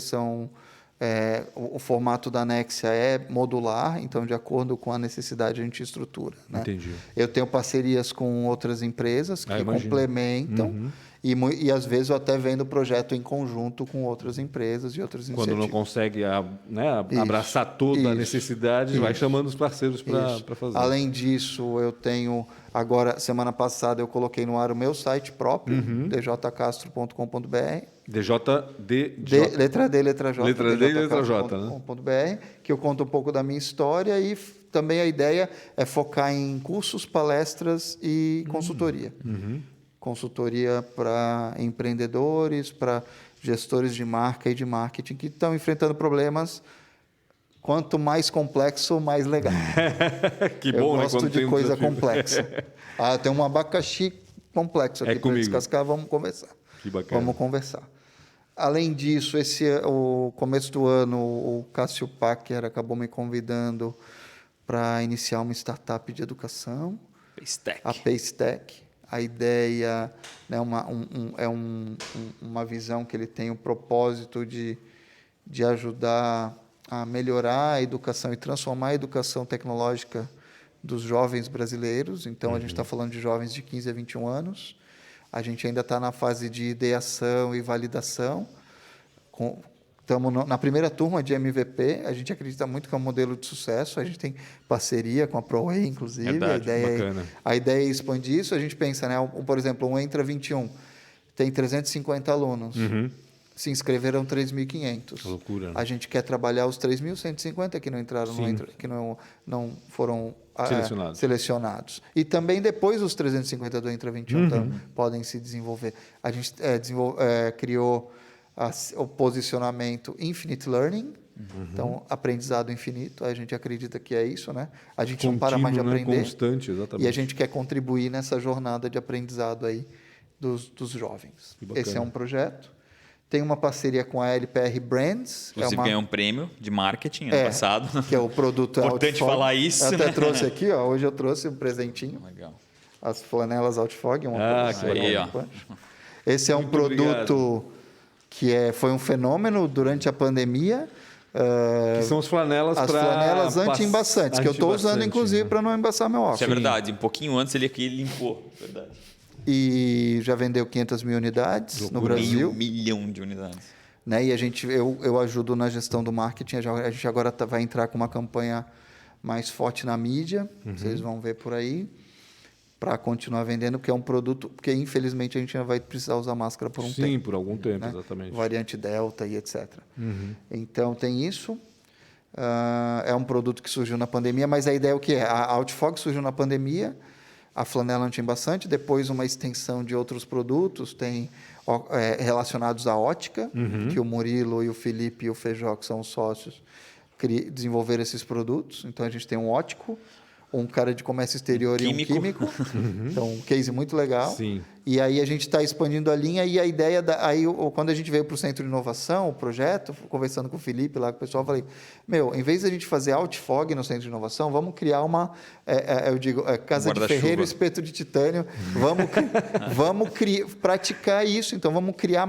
o formato da Nexia é modular, então, de acordo com a necessidade, a gente estrutura. Né? Entendi. Eu tenho parcerias com outras empresas que complementam E às vezes eu até vendo o projeto em conjunto com outras empresas e outras iniciativas. Quando não consegue abraçar toda a necessidade, vai chamando os parceiros para fazer. Além disso, eu tenho... Agora, semana passada, eu coloquei no ar o meu site próprio, djcastro.com.br. Letra D, letra J. Letra D, letra J, né? Que eu conto um pouco da minha história e também a ideia é focar em cursos, palestras e consultoria. Consultoria para empreendedores, para gestores de marca e de marketing que estão enfrentando problemas. Quanto mais complexo, mais legal. Que bom, eu gosto de coisa complexa. Tem um abacaxi complexo aqui para descascar, vamos conversar. Que bacana. Vamos conversar. Além disso, o começo do ano, o Cássio Packer acabou me convidando para iniciar uma startup de educação. A Paystack. A ideia, né, é uma visão que ele tem o propósito de ajudar a melhorar a educação e transformar a educação tecnológica dos jovens brasileiros. Então, a gente está falando de jovens de 15 a 21 anos. A gente ainda está na fase de ideação e validação. Estamos na primeira turma de MVP. A gente acredita muito que é um modelo de sucesso. A gente tem parceria com a ProWay, inclusive. Verdade, a ideia é expandir isso. A gente pensa, né? Por exemplo, um Entra 21 tem 350 alunos. Se inscreveram 3.500. Loucura. A gente quer trabalhar os 3.150 que não entraram, que não foram selecionados. E também depois os 350 do Entra 21 podem se desenvolver. A gente criou o posicionamento Infinite Learning, então aprendizado infinito. A gente acredita que é isso, né? A gente não para mais de aprender. Constante, exatamente. E a gente quer contribuir nessa jornada de aprendizado aí dos jovens. Esse é um projeto. Tem uma parceria com a LPR Brands. Inclusive ganhou um prêmio de marketing ano passado. Que é o produto Importante falar isso. Eu até trouxe aqui, hoje eu trouxe um presentinho. Legal. As flanelas Outfog. Esse é um produto que foi um fenômeno durante a pandemia. Que são as flanelas anti-embaçantes, que eu estou usando, inclusive, para não embaçar meu óculos. Isso é verdade. Um pouquinho antes ele aqui limpou. Verdade. E já vendeu 500 mil unidades no Brasil. 1 milhão de unidades. Né? E eu ajudo na gestão do marketing. A gente agora vai entrar com uma campanha mais forte na mídia. Vocês vão ver por aí. Para continuar vendendo, porque é um produto... Porque, infelizmente, a gente ainda vai precisar usar máscara por um tempo. Sim, por algum tempo, né? Exatamente. Variante Delta e etc. Então, tem isso. É um produto que surgiu na pandemia, mas a ideia é o que é? A Outfog surgiu na pandemia, a flanela anti-embaçante, depois uma extensão de outros produtos, tem relacionados à ótica, que o Murilo e o Felipe e o Feijó, que são os sócios, desenvolveram esses produtos. Então, a gente tem um ótico, um cara de comércio exterior e um químico. Então, um case muito legal. Sim. E aí a gente está expandindo a linha e a ideia... quando a gente veio para o Centro de Inovação, o projeto, conversando com o Felipe lá, com o pessoal, eu falei, em vez de a gente fazer Outfog no Centro de Inovação, vamos criar uma... casa de ferreiro, espeto de titânio. Vamos praticar isso. Então, vamos criar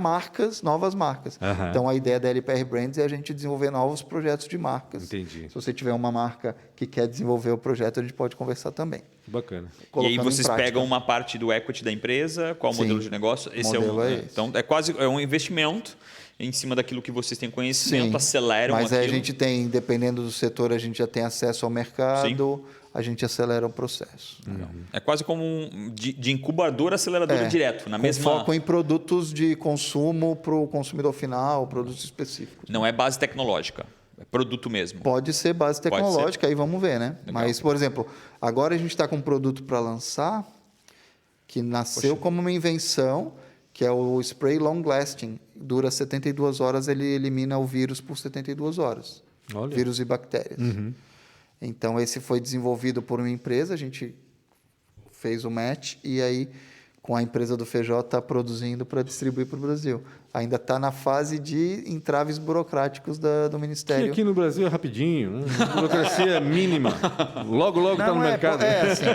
novas marcas. Então, a ideia da LPR Brands é a gente desenvolver novos projetos de marcas. Entendi. Se você tiver uma marca que quer desenvolver o projeto, a gente pode conversar também. Bacana. E aí vocês pegam uma parte do equity da empresa, qual o modelo de negócio? Esse então, é quase um investimento em cima daquilo que vocês têm conhecimento, aceleram aquilo. Mas aquilo. a gente tem, dependendo do setor, a gente já tem acesso ao mercado, a gente acelera o processo. É quase como de incubadora aceleradora direto, na mesma... foco em produtos de consumo para o consumidor final, produtos específicos. Não é base tecnológica. É produto mesmo. Pode ser base tecnológica, aí vamos ver, né? Legal. Mas, por exemplo, agora a gente está com um produto para lançar que nasceu como uma invenção, que é o Spray Long Lasting. Dura 72 horas, ele elimina o vírus por 72 horas. Olha. Vírus e bactérias. Então, esse foi desenvolvido por uma empresa, a gente fez o match e aí, com a empresa do Feijó, está produzindo para distribuir para o Brasil. ainda está na fase de entraves burocráticos do Ministério. Que aqui no Brasil é rapidinho, né? Burocracia mínima. Logo está no mercado. Assim,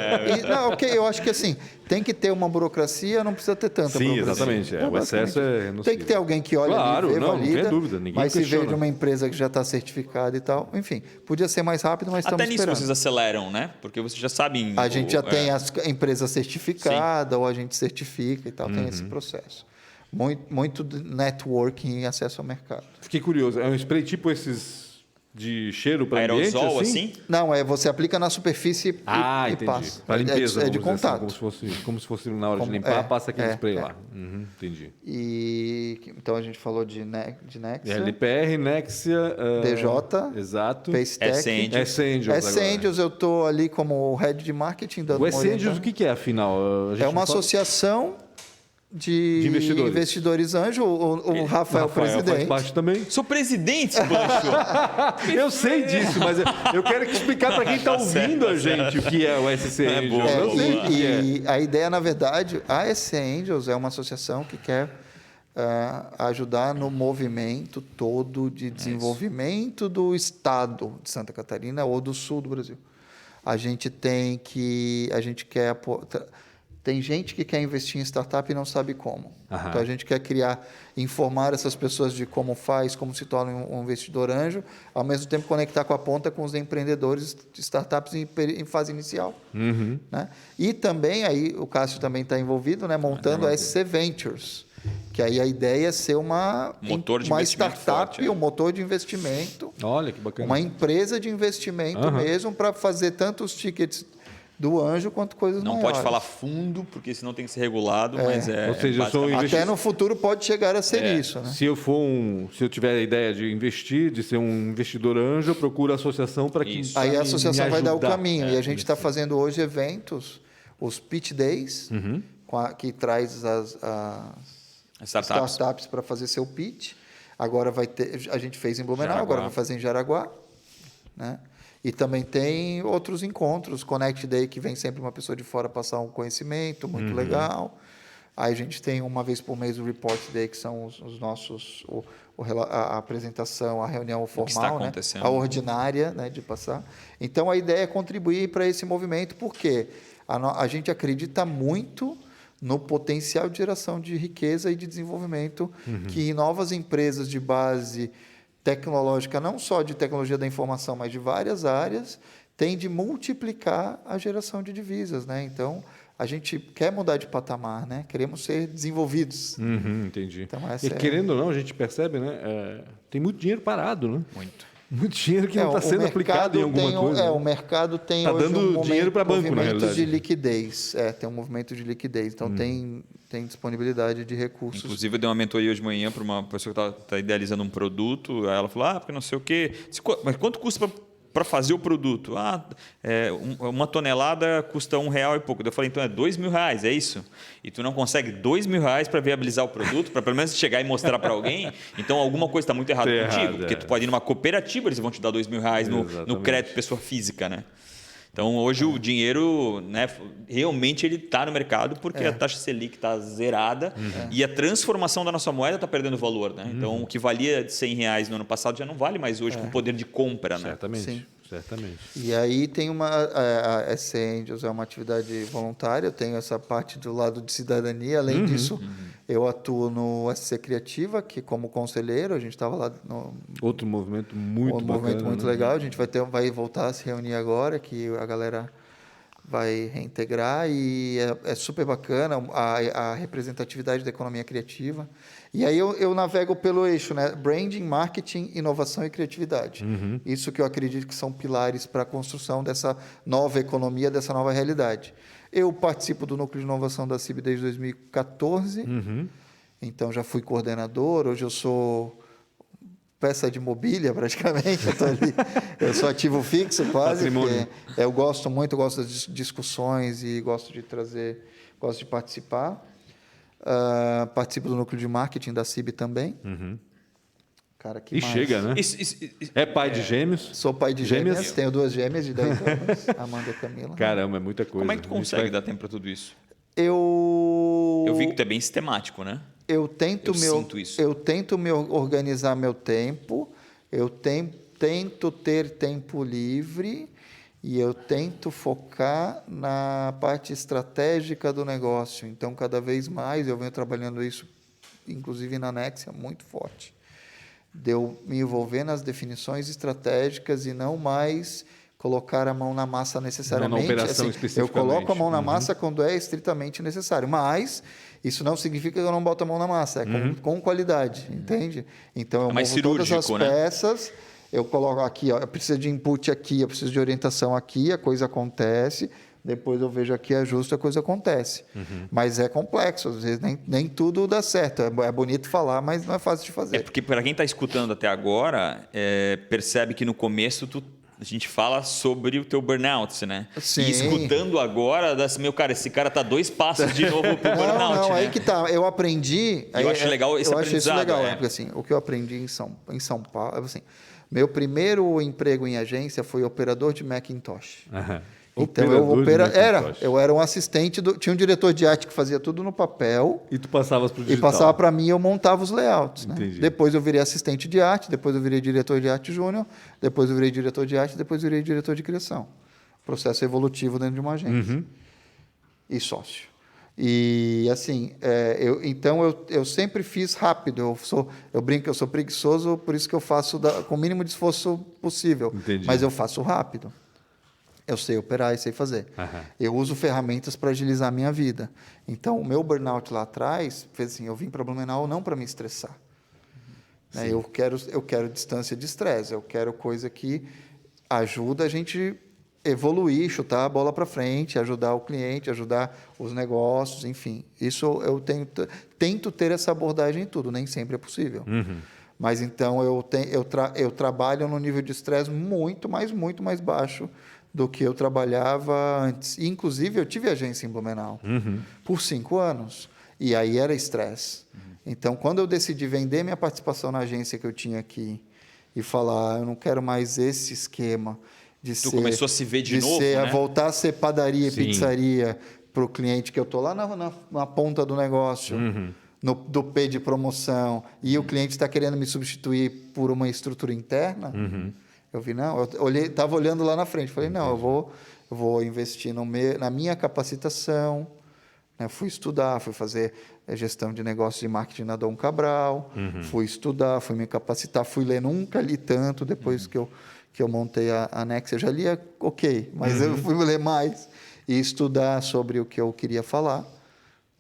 eu acho que assim, tem que ter uma burocracia, não precisa ter tanta burocracia. Sim, exatamente. O excesso é nocivo. Tem que ter alguém que olha ali, valida, não tem dúvida. Ninguém mas questiona. se veio de uma empresa que já está certificada e tal, enfim, podia ser mais rápido, mas estamos esperando. Até nisso vocês aceleram, né? Porque vocês já sabem... A gente já tem a empresa certificada, ou a gente certifica e tal, tem esse processo. Muito networking e acesso ao mercado. Fiquei curioso. É um spray tipo esses de cheiro para ambiente? Aerosol, assim? Não, você aplica na superfície e passa. Para limpeza, é de contato. Assim, como se fosse na hora de limpar, passa aquele spray lá. Entendi. Então a gente falou de Nexia. LPR, Nexia... DJ. Exato. Pacetech. Essentials eu estou ali como head de marketing. Dando o Essentials, o que é, afinal? É uma associação de investidores anjo. O Rafael presidente. Faz parte também. Sou presidente, Pancho. Eu sei disso, mas eu quero explicar para quem está ouvindo a gente o que é o SC Angels. E a ideia, na verdade, a SC Angels é uma associação que quer ajudar no movimento todo de desenvolvimento do estado de Santa Catarina ou do sul do Brasil. Tem gente que quer investir em startup e não sabe como. Então, a gente quer informar essas pessoas de como faz, como se torna um investidor anjo, ao mesmo tempo conectar com a ponta com os empreendedores de startups em fase inicial. Né? E também, aí o Cássio também está envolvido, né, montando a SC Ventures, que aí a ideia é ser uma startup, forte, um motor de investimento. Olha, que bacana. Uma empresa de investimento mesmo, para fazer tanto os tickets do anjo quanto coisas maiores. Não pode falar fundo, porque senão tem que ser regulado, mas Ou seja, eu sou até no futuro pode chegar a ser isso, né? Se eu tiver a ideia de investir, de ser um investidor anjo, eu procuro a associação para que aí a associação vai dar o caminho. E a gente está fazendo hoje eventos, os Pitch Days, que traz as startups para fazer seu pitch. Agora a gente fez em Blumenau, agora vai fazer em Jaraguá, né? E também tem outros encontros, Connect Day, que vem sempre uma pessoa de fora passar um conhecimento muito legal. Aí a gente tem uma vez por mês o Report Day, que são os nossos, a apresentação, a reunião formal, né? A ordinária, né, de passar. Então a ideia é contribuir para esse movimento, porque a gente acredita muito no potencial de geração de riqueza e de desenvolvimento que novas empresas de base tecnológica, não só de tecnologia da informação, mas de várias áreas, tem de multiplicar a geração de divisas, né? Então, a gente quer mudar de patamar, né? Queremos ser desenvolvidos. Entendi. Então, querendo ou não, a gente percebe, né? Tem muito dinheiro parado, né? Muito dinheiro que não está sendo aplicado em alguma coisa. O mercado tem tá hoje dando dinheiro para banco, na realidade. De liquidez. Tem um movimento de liquidez. Então, tem disponibilidade de recursos. Inclusive, eu dei uma mentoria hoje de manhã para uma pessoa que está idealizando um produto. Aí ela falou, porque não sei o quê. Mas quanto custa para fazer o produto? Uma tonelada custa R$1 e pouco. Eu falei, então é R$2.000, é isso? E tu não consegue R$2.000 para viabilizar o produto, para pelo menos chegar e mostrar para alguém? Então, alguma coisa está muito errada contigo. Porque tu pode ir numa cooperativa, eles vão te dar R$2.000 no crédito pessoa física, né? Então, hoje o dinheiro, né, realmente ele está no mercado porque a taxa Selic está zerada e a transformação da nossa moeda está perdendo valor. Né? Então, o que valia R$100 no ano passado já não vale mais hoje com o poder de compra. Né? Certamente. E aí tem a SC Angels é uma atividade voluntária, eu tenho essa parte do lado de cidadania. Além disso, eu atuo no SC Criativa, que como conselheiro, a gente estava lá no... Outro movimento muito bacana. Movimento muito legal, a gente vai voltar a se reunir agora, que a galera vai reintegrar e é super bacana a representatividade da economia criativa. E aí eu navego pelo eixo, né? Branding, marketing, inovação e criatividade. Isso que eu acredito que são pilares para a construção dessa nova economia, dessa nova realidade. Eu participo do Núcleo de Inovação da CIB desde 2014, então já fui coordenador, hoje eu sou peça de mobília praticamente, eu sou ativo fixo quase, porque eu gosto das discussões e gosto de participar. Participo do núcleo de marketing da CIB também. Cara, que mais? Chega, né? É pai de gêmeos? Sou pai de gêmeas, tenho 2 gêmeas de 10 anos, Amanda e Camila. Caramba, é muita coisa. Como é que tu consegue dar tempo para tudo isso? Eu vi que tu é bem sistemático, né? eu tento me organizar meu tempo, eu tento ter tempo livre e eu tento focar na parte estratégica do negócio. Então, cada vez mais eu venho trabalhando isso, inclusive na Nexia, muito forte. De eu me envolver nas definições estratégicas e não mais colocar a mão na massa necessariamente. Não na operação especificamente. Eu coloco a mão na massa quando é estritamente necessário, mas isso não significa que eu não boto a mão na massa, com qualidade, entende? Então eu movo todas as peças, eu coloco aqui, ó, eu preciso de input aqui, eu preciso de orientação aqui, a coisa acontece, depois eu vejo aqui, ajusto, a coisa acontece. Mas é complexo, às vezes nem tudo dá certo. É bonito falar, mas não é fácil de fazer. Porque para quem está escutando até agora, percebe que no começo a gente fala sobre o teu burnout, né? Sim. E escutando agora, meu cara, esse cara tá 2 passos de novo pro burnout, não, né? aí que tá. Eu aprendi... Eu acho legal esse aprendizado. Eu acho isso legal, porque assim, o que eu aprendi em São Paulo... Assim, meu primeiro emprego em agência foi operador de Macintosh. Então eu era um assistente, tinha um diretor de arte que fazia tudo no papel. E tu passavas para o digital. E passava para mim e eu montava os layouts. Né? Depois eu virei assistente de arte, depois eu virei diretor de arte júnior, depois eu virei diretor de arte, depois eu virei diretor de criação. Processo evolutivo dentro de uma agência. E sócio. E assim, eu sempre fiz rápido. Eu brinco que eu sou preguiçoso, por isso que eu faço com o mínimo de esforço possível. Mas eu faço rápido. Eu sei operar e sei fazer. Eu uso ferramentas para agilizar a minha vida. Então, o meu burnout lá atrás fez assim, eu vim para Blumenau não para me estressar. Né? Eu quero distância de estresse, eu quero coisa que ajuda a gente evoluir, chutar a bola para frente, ajudar o cliente, ajudar os negócios, enfim. Isso eu tento ter essa abordagem em tudo, nem sempre é possível. Mas então eu trabalho no nível de estresse muito mais baixo do que eu trabalhava antes. Inclusive, eu tive agência em Blumenau por 5 anos. E aí era estresse. Então, quando eu decidi vender minha participação na agência que eu tinha aqui e falar, eu não quero mais esse esquema de tu começou a se ver de novo, né? A voltar a ser padaria e pizzaria para o cliente, que eu estou lá na ponta do negócio, do P de promoção, e o cliente está querendo me substituir por uma estrutura interna... Eu vi, não, eu estava olhando lá na frente, falei, não, eu vou investir na minha capacitação, né? Fui estudar, fui fazer gestão de negócios de marketing na Dom Cabral, fui estudar, fui me capacitar, fui ler, nunca li tanto depois que eu montei a Nexia, eu já lia ok, mas eu fui ler mais e estudar sobre o que eu queria falar,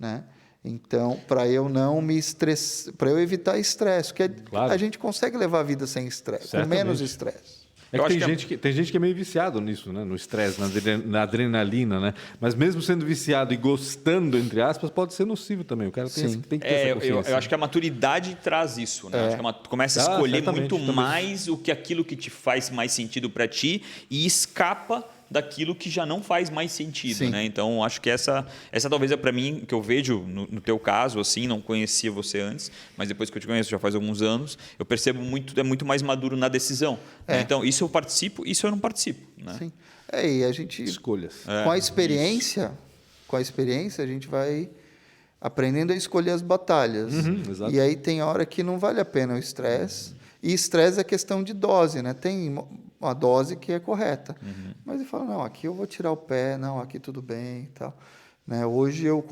né? Então, para eu não me estressar, para eu evitar estresse, porque a gente consegue levar a vida sem estresse, com menos estresse. Tem gente que é meio viciado nisso, né? No estresse, na adrenalina, né? Mas mesmo sendo viciado e gostando, entre aspas, pode ser nocivo também. O cara tem que ter essa consciência. Eu acho que a maturidade traz isso, né? Acho que tu começa a escolher muito mais aquilo que te faz mais sentido para ti e escapa daquilo que já não faz mais sentido, né? Então, acho que essa talvez é para mim, que eu vejo no teu caso, assim, não conhecia você antes, mas depois que eu te conheço, já faz alguns anos, eu percebo muito mais maduro na decisão. Né? Então, isso eu participo, isso eu não participo. Né? Sim. E a gente... Escolhas. Com a experiência, a gente vai aprendendo a escolher as batalhas. E aí tem hora que não vale a pena o estresse. E estresse é questão de dose, né? Tem uma dose que é correta. Mas eu falo, não, aqui eu vou tirar o pé, não, aqui tudo bem e tal. Né? Hoje eu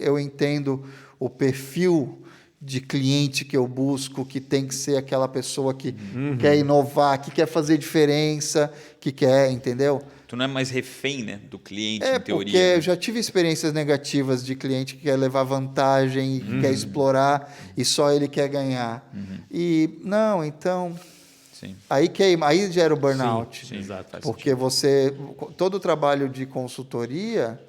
eu entendo o perfil de cliente que eu busco, que tem que ser aquela pessoa que quer inovar, que quer fazer diferença, que quer, entendeu? Tu não é mais refém, né, do cliente, em teoria. Porque eu já tive experiências negativas de cliente que quer levar vantagem, que quer explorar e só ele quer ganhar. E, não, então... Aí gera o burnout. Sim, exato. Porque todo o trabalho de consultoria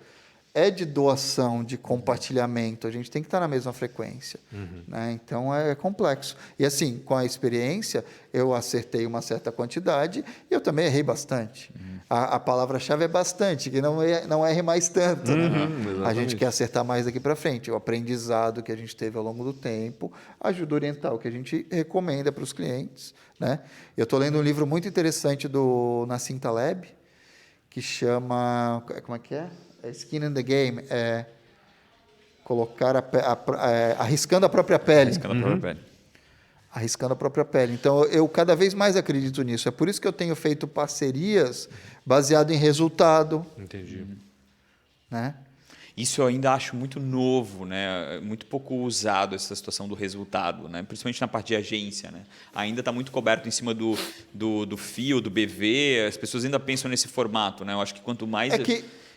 é de doação, de compartilhamento. A gente tem que estar na mesma frequência. Né? Então, é complexo. E assim, com a experiência, eu acertei uma certa quantidade e eu também errei bastante. A palavra-chave é bastante, que não erre mais tanto. Né? A gente quer acertar mais daqui para frente. O aprendizado que a gente teve ao longo do tempo ajuda a orientar o que a gente recomenda para os clientes. Né? Eu estou lendo um livro muito interessante do Nassim Taleb, que chama... Como é que é? Skin in the Game. colocar arriscando a própria pele. Arriscando a própria pele. Arriscando a própria pele. Então, eu cada vez mais acredito nisso. É por isso que eu tenho feito parcerias baseado em resultado. Entendi. Né? Isso eu ainda acho muito novo, né? Muito pouco usado essa situação do resultado, né? Principalmente na parte de agência, né? Ainda está muito coberto em cima do FIO, do BV, as pessoas ainda pensam nesse formato, né? Eu acho que quanto mais...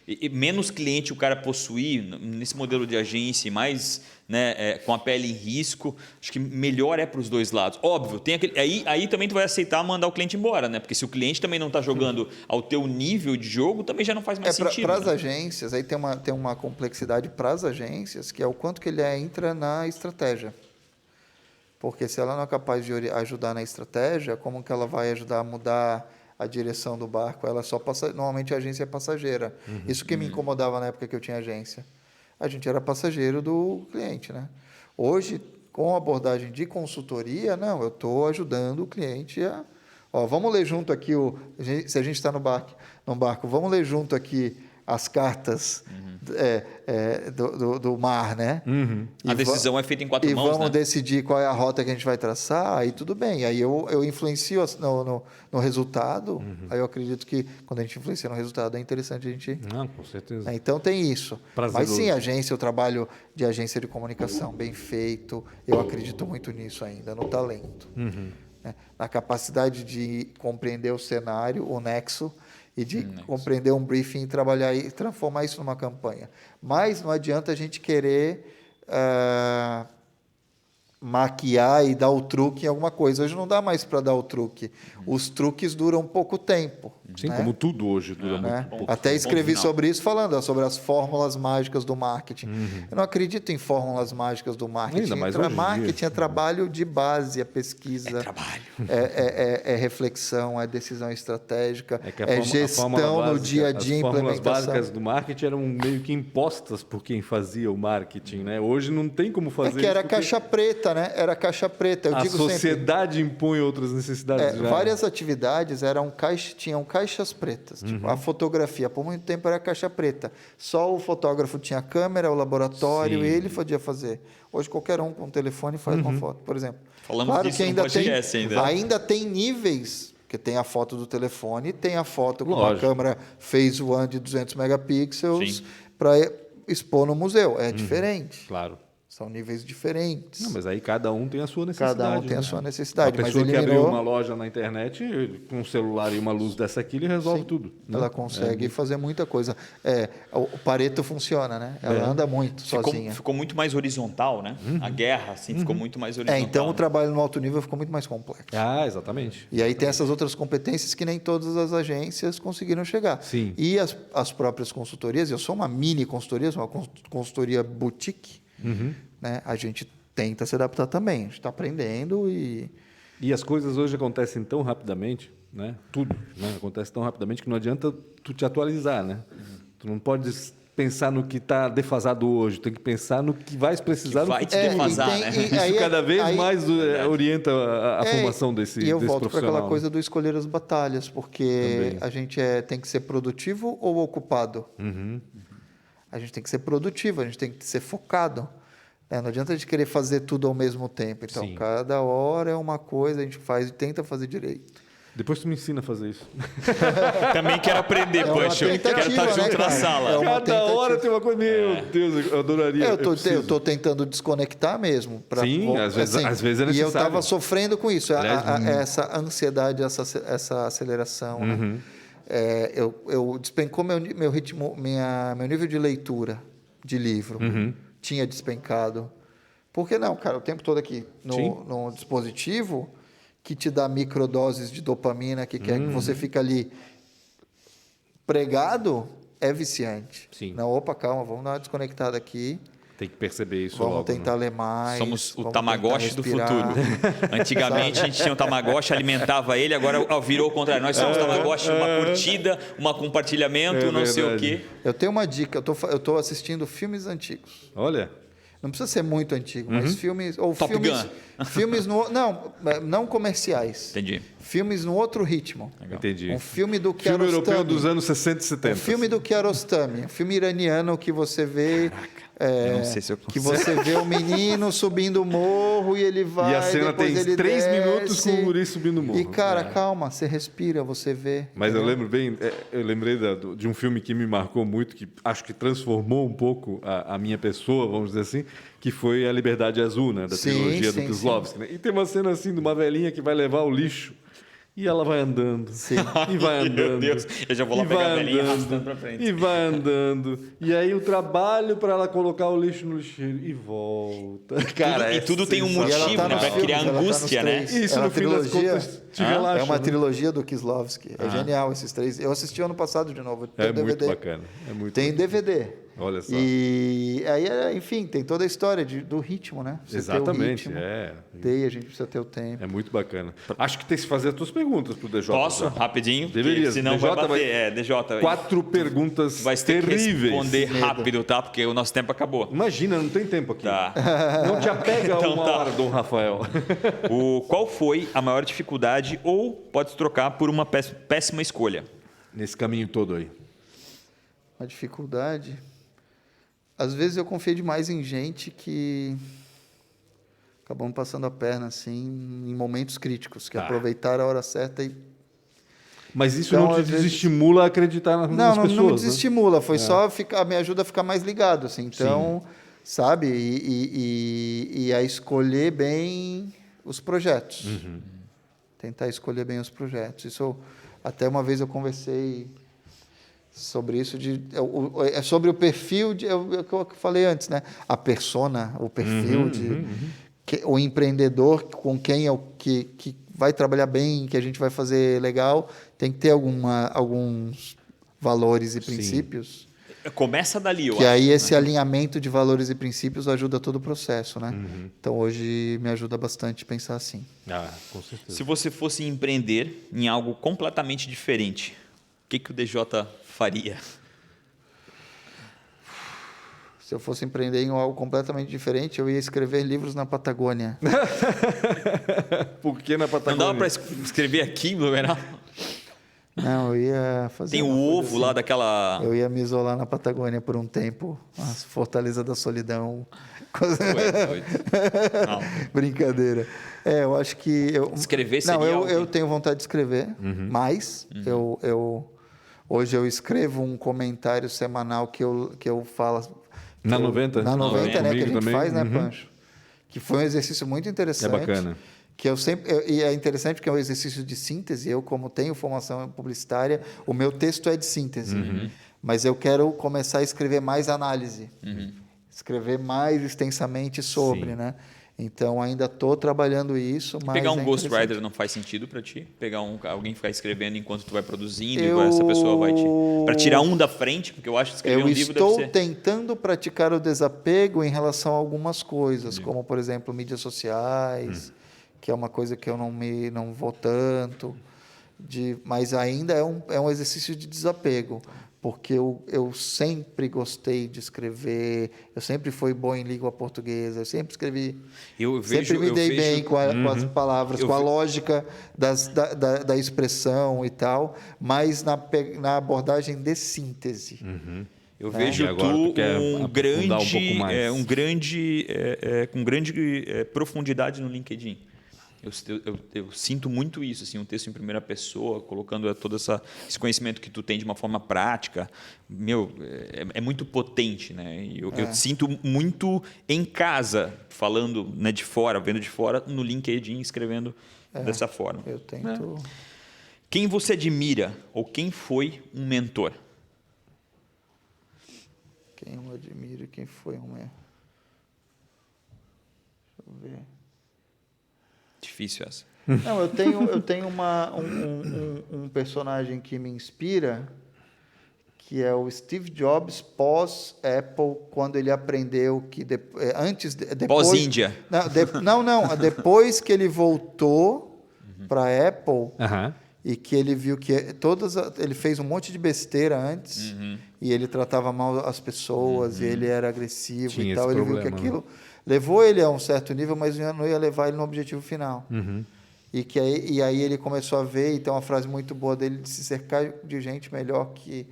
E menos cliente o cara possuir nesse modelo de agência e mais, né, com a pele em risco, acho que melhor é para os dois lados. Óbvio, tem aquele, aí também tu vai aceitar mandar o cliente embora, né? Porque se o cliente também não está jogando ao teu nível de jogo, também já não faz mais sentido. Para as né? agências, aí tem uma complexidade para as agências, que é o quanto que ele entra na estratégia. Porque se ela não é capaz de ajudar na estratégia, como que ela vai ajudar a mudar a direção do barco? Ela só normalmente a agência é passageira. Isso que me incomodava na época que eu tinha agência. A gente era passageiro do cliente, né? Hoje, com a abordagem de consultoria, não, eu estou ajudando o cliente a... vamos ler junto aqui, se a gente está no barco, vamos ler junto aqui as cartas do mar, né? A decisão é feita em 4 mãos, E vamos né? decidir qual é a rota que a gente vai traçar, aí tudo bem. Aí eu influencio no resultado, aí eu acredito que quando a gente influencia no resultado é interessante a gente... Não, com certeza. Então tem isso. Prazeroso. Mas sim, agência, eu trabalho de agência de comunicação bem feito, eu acredito muito nisso ainda, no talento. Né? Na capacidade de compreender o cenário, o nexo, e de compreender um briefing, trabalhar e transformar isso numa campanha. Mas não adianta a gente querer maquiar e dar o truque em alguma coisa. Hoje não dá mais para dar o truque. Os truques duram pouco tempo. Sim, né? como tudo hoje dura muito pouco. Até escrevi final. sobre isso, falando sobre as fórmulas mágicas do marketing. Eu não acredito em fórmulas mágicas do marketing. Ainda mais hoje em Marketing dia. é trabalho de base, é pesquisa. É trabalho. É reflexão, é decisão estratégica, Que a gestão fórmula no básica, dia a dia, as fórmulas implementação. básicas do marketing eram meio que impostas por quem fazia o marketing, né? Hoje não tem como fazer que era isso porque caixa preta, né? Era caixa preta. Eu a digo sociedade impõe outras necessidades. já. várias atividades tinham caixas pretas. Tipo, a fotografia, por muito tempo, era caixa preta. Só o fotógrafo tinha câmera, o laboratório, Sim. e ele podia fazer. Hoje, qualquer um com um telefone faz uma foto, por exemplo. Falamos claro disso que no ainda podcast ainda. ainda tem níveis, porque tem a foto do telefone, tem a foto com uma Lógico. câmera Phase One de 200 megapixels Sim. para expor no museu. É diferente. Claro. São níveis diferentes. Não, mas aí cada um tem a sua necessidade. Cada um tem a né? sua necessidade. A Mas pessoa que abriu eliminou, uma loja na internet, com um celular e uma luz dessa aqui, ele resolve tudo. né? ela consegue fazer muita coisa. O Pareto funciona, né? Ela anda muito sozinha. Ficou muito mais horizontal, né? A guerra, assim, ficou muito mais horizontal. Então o né? trabalho no alto nível ficou muito mais complexo. Ah, exatamente. E aí tem essas outras competências que nem todas as agências conseguiram chegar. Sim. E as próprias consultorias, eu sou uma mini consultoria, sou uma consultoria boutique, né? A gente tenta se adaptar também, a gente está aprendendo e... E as coisas hoje acontecem tão rapidamente, né? Tudo, né? Acontece tão rapidamente que não adianta tu te atualizar, né? Tu não pode pensar no que está defasado hoje, tem que pensar no que vais precisar Que vai no te futuro. defasar, né? Isso cada vez mais orienta a formação desse E eu desse volto para aquela profissional, coisa do escolher as batalhas, porque Também. a gente tem que ser produtivo ou ocupado. A gente tem que ser produtivo, a gente tem que ser focado. Não adianta a gente querer fazer tudo ao mesmo tempo. Então, Sim. cada hora é uma coisa, a gente faz e tenta fazer direito. Depois tu me ensina a fazer isso. Também quero aprender, uma Push. Eu quero tentativa, estar junto né, na cara? sala. É uma Cada tentativa. hora tem uma coisa. Meu Deus, eu adoraria. Eu preciso. estou tentando desconectar mesmo. Sim, às vezes é necessário. E eu estava sofrendo com isso, Aliás, essa ansiedade, essa aceleração. Né? Eu despencou meu ritmo, meu nível de leitura de livro. Tinha despencado. Por que não, cara? O tempo todo aqui no dispositivo que te dá microdoses de dopamina, que quer que você fica ali pregado, é viciante. Sim. Não, opa, calma, vamos dar uma desconectada aqui. Tem que perceber isso Vamos logo. tentar né? ler mais. Somos o vamos Tamagotchi tentar do respirar. futuro. Antigamente a gente tinha um Tamagotchi, alimentava ele, agora virou o contrário. Nós somos Tamagotchi, uma curtida, um compartilhamento, não sei o quê. Eu tenho uma dica, eu tô assistindo filmes antigos. Olha. Não precisa ser muito antigo, mas filmes... Ou Top filmes, Gun. Filmes não comerciais. Entendi. Filmes no outro ritmo. Legal. Entendi. Um filme do Filme Kiarostami. europeu dos anos 60 e 70. Um filme do Kiarostami. Um filme iraniano que você vê... Eu não sei se eu que você vê o menino subindo o morro e ele vai... E a cena tem depois ele 3 desce. minutos com o guri subindo o morro. E, cara, calma, você respira, você vê. Mas eu lembro bem, eu lembrei de um filme que me marcou muito, que acho que transformou um pouco a minha pessoa, vamos dizer assim, que foi A Liberdade Azul, né, da trilogia do Kieslowski. Né? E tem uma cena assim de uma velhinha que vai levar o lixo e ela vai andando. Sim. E vai andando. Meu Deus, eu já vou lá pegar a velhinha arrastando pra frente. E vai andando. E aí o trabalho para ela colocar o lixo no lixeiro e volta. Cara, E tudo tem um sensacional. motivo, né? Pra criar angústia, né? Isso, no fim das contas, te relaxa. É uma né? trilogia do Kieslowski. É genial esses 3. Eu assisti ano passado de novo. É Tem muito DVD. bacana. É muito Tem bacana. DVD. Olha só. E aí, enfim, tem toda a história do ritmo, né? Você Exatamente, ter o ritmo. é. A gente precisa ter o tempo. É muito bacana. Acho que tem que fazer as tuas perguntas pro DJ. Posso? já. Rapidinho? Deveria. Porque senão DJ vai bater. DJ. 4 perguntas Vai ter que terríveis. responder rápido, tá? Porque o nosso tempo acabou. Imagina, não tem tempo aqui. Tá. Não te apega a Então uma tá. hora, Dom Rafael. Qual foi a maior dificuldade ou pode trocar por uma péssima escolha? Nesse caminho todo aí. Uma dificuldade. Às vezes eu confio demais em gente que acabamos passando a perna assim em momentos críticos, que aproveitaram a hora certa e Mas isso Então, não te às vezes- desestimula a acreditar nas pessoas, não me né? desestimula, foi só me ajuda a ficar mais ligado, assim. Então, sabe, e a escolher bem os projetos. Tentar escolher bem os projetos. Isso, até uma vez eu conversei sobre isso, é sobre o perfil, é o que eu falei antes, né? A persona, o perfil, o empreendedor com quem que vai trabalhar bem, que a gente vai fazer legal, tem que ter alguns valores e princípios. Começa dali, eu Que acho. aí esse alinhamento de valores e princípios ajuda todo o processo, né? Então hoje me ajuda bastante pensar assim. Ah, com certeza. Se você fosse empreender em algo completamente diferente, o que o DJ faria? Se eu fosse empreender em algo completamente diferente, eu ia escrever livros na Patagônia. Por que na Patagônia? Não dava para escrever aqui, Blumenau? Não, eu ia fazer. Tem o uma coisa ovo lá daquela... Eu ia me isolar na Patagônia por um tempo, a Fortaleza da Solidão. Ué, doido. Não. Brincadeira. Eu acho que Escrever seria Não, algo eu tenho vontade de escrever, mas hoje eu escrevo um comentário semanal que eu falo. Na 90? Na 90, né? Que a gente também. faz, né, Pancho? Que foi um exercício muito interessante. É bacana. Que e é interessante porque é um exercício de síntese. Eu, como tenho formação publicitária, o meu texto é de síntese. Mas eu quero começar a escrever mais análise. Escrever mais extensamente sobre, né? Então, ainda estou trabalhando isso, mas Pegar um é ghostwriter não faz sentido para ti? Pegar alguém ficar escrevendo enquanto tu vai produzindo e essa pessoa vai te... Para tirar um da frente, porque eu acho que escrever um livro deve ser... estou tentando praticar o desapego em relação a algumas coisas, como, por exemplo, mídias sociais, que é uma coisa que eu não vou tanto, mas ainda é um exercício de desapego, porque eu sempre gostei de escrever, eu sempre fui bom em língua portuguesa, eu sempre escrevi, sempre me dei bem com as palavras, com a lógica da expressão e tal, mas na abordagem de síntese. Eu vejo com grande profundidade no LinkedIn. Eu sinto muito isso, assim, um texto em primeira pessoa, colocando todo esse conhecimento que tu tem de uma forma prática. É muito potente, né? Eu sinto muito em casa, falando, né, de fora, vendo de fora, no LinkedIn, escrevendo dessa forma. Eu tento... Quem você admira ou quem foi um mentor? Quem eu admiro e quem foi um... Deixa eu ver... Difícil essa. Não, eu tenho um personagem que me inspira, que é o Steve Jobs pós-Apple, quando ele aprendeu que depois... Pós-Índia. Não, depois que ele voltou para a Apple, e que ele viu que ele fez um monte de besteira antes e ele tratava mal as pessoas e ele era agressivo e tal. Ele viu que aquilo levou ele a um certo nível, mas não ia levar ele no objetivo final. E aí ele começou a ver, e tem uma frase muito boa dele, de se cercar de gente melhor que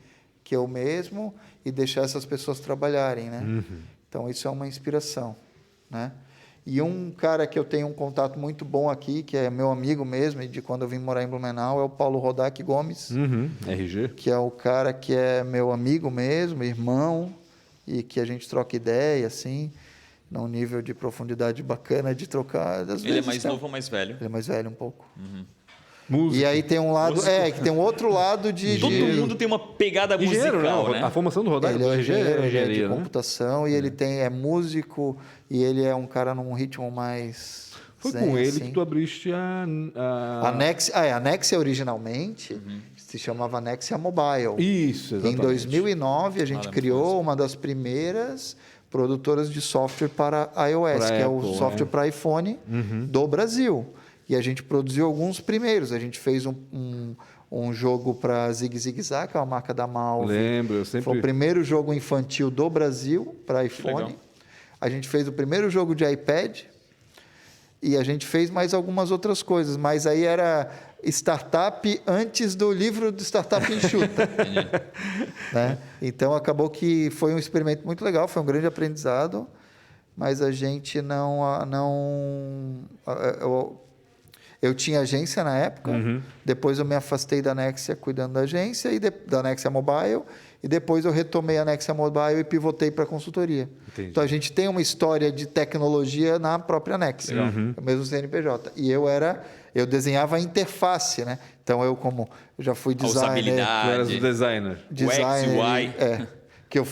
eu mesmo e deixar essas pessoas trabalharem, né? Então, isso é uma inspiração, né? E um cara que eu tenho um contato muito bom aqui, que é meu amigo mesmo, e de quando eu vim morar em Blumenau, é o Paulo Rodak Gomes. RG. Que é o cara que é meu amigo mesmo, irmão, e que a gente troca ideia, assim, num nível de profundidade bacana de trocar. Ele é mais novo ou mais velho? Ele é mais velho um pouco. Músico. E aí tem um lado... que tem um outro lado de... Todo mundo tem uma pegada musical, né? A formação do Rodak Ele do é RG é engenharia, de computação e ele é músico e ele é um cara num ritmo mais... Foi zen, com ele assim. que tu abriste a A Nexia originalmente se chamava Nexia Mobile. Isso, exatamente. Em 2009 a gente criou uma das primeiras produtoras de software para iOS, que é o software para iPhone do Brasil. E a gente produziu alguns primeiros. A gente fez um jogo para Zig Zig Zag, que é uma marca da Malve. Lembro, eu sempre... Foi o primeiro jogo infantil do Brasil para iPhone. A gente fez o primeiro jogo de iPad. E a gente fez mais algumas outras coisas. Mas aí era startup antes do livro do Startup Enxuta. Né? Então, acabou que foi um experimento muito legal. Foi um grande aprendizado. Mas a gente eu tinha agência na época, depois eu me afastei da Nexia cuidando da agência, da Nexia Mobile, e depois eu retomei a Nexia Mobile e pivotei para a consultoria. Entendi. Então, a gente tem uma história de tecnologia na própria Nexia, o mesmo CNPJ. E eu desenhava a interface, né? Então, eu já fui designer... Usabilidade. Tu eras o designer. O X e o Y. Que eu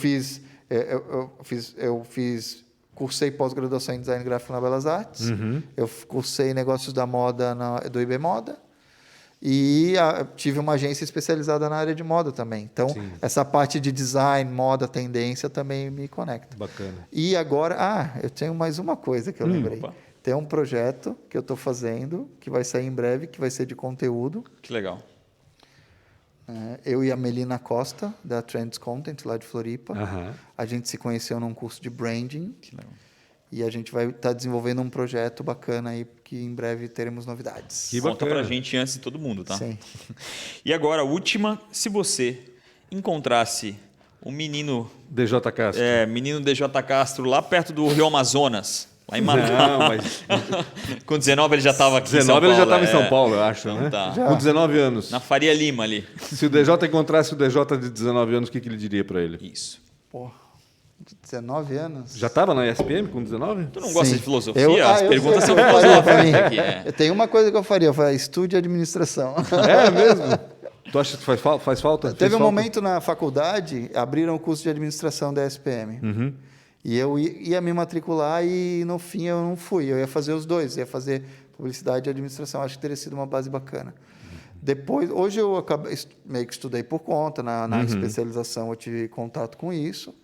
fiz... Cursei pós-graduação em Design Gráfico na Belas Artes. Eu cursei Negócios da Moda do IB Moda. E tive uma agência especializada na área de moda também. Então, essa parte de design, moda, tendência também me conecta. Bacana. E agora... eu tenho mais uma coisa que eu lembrei. Tem um projeto que eu estou fazendo, que vai sair em breve, que vai ser de conteúdo. Que legal. Eu e a Melina Costa, da Trends Content, lá de Floripa. A gente se conheceu num curso de branding. Que legal. E a gente vai estar desenvolvendo um projeto bacana aí, que em breve teremos novidades. Que Conta pra gente antes de todo mundo, tá? Sim. E agora, a última. Se você encontrasse um menino... DJ Castro. Menino DJ Castro lá perto do Rio Amazonas... Lá em Manaus. Mas... Com 19 ele já estava aqui em São Paulo. 19 ele já estava em São Paulo, eu acho, então, né? Tá. Com 19 anos. Na Faria Lima ali. Se o DJ encontrasse o DJ de 19 anos, o que ele diria para ele? Isso. Pô, 19 anos? Já estava na ESPM com 19? Tu não gosta Sim. de filosofia? As perguntas são faria filosóficas aqui. Eu tenho uma coisa que eu faria, estude administração. É mesmo? Tu acha que faz falta? Teve um momento na faculdade, abriram o curso de administração da ESPM. E eu ia me matricular e, no fim, eu não fui. Eu ia fazer os dois. Ia fazer publicidade e administração. Acho que teria sido uma base bacana. Depois, hoje eu meio que estudei por conta. Na especialização eu tive contato com isso.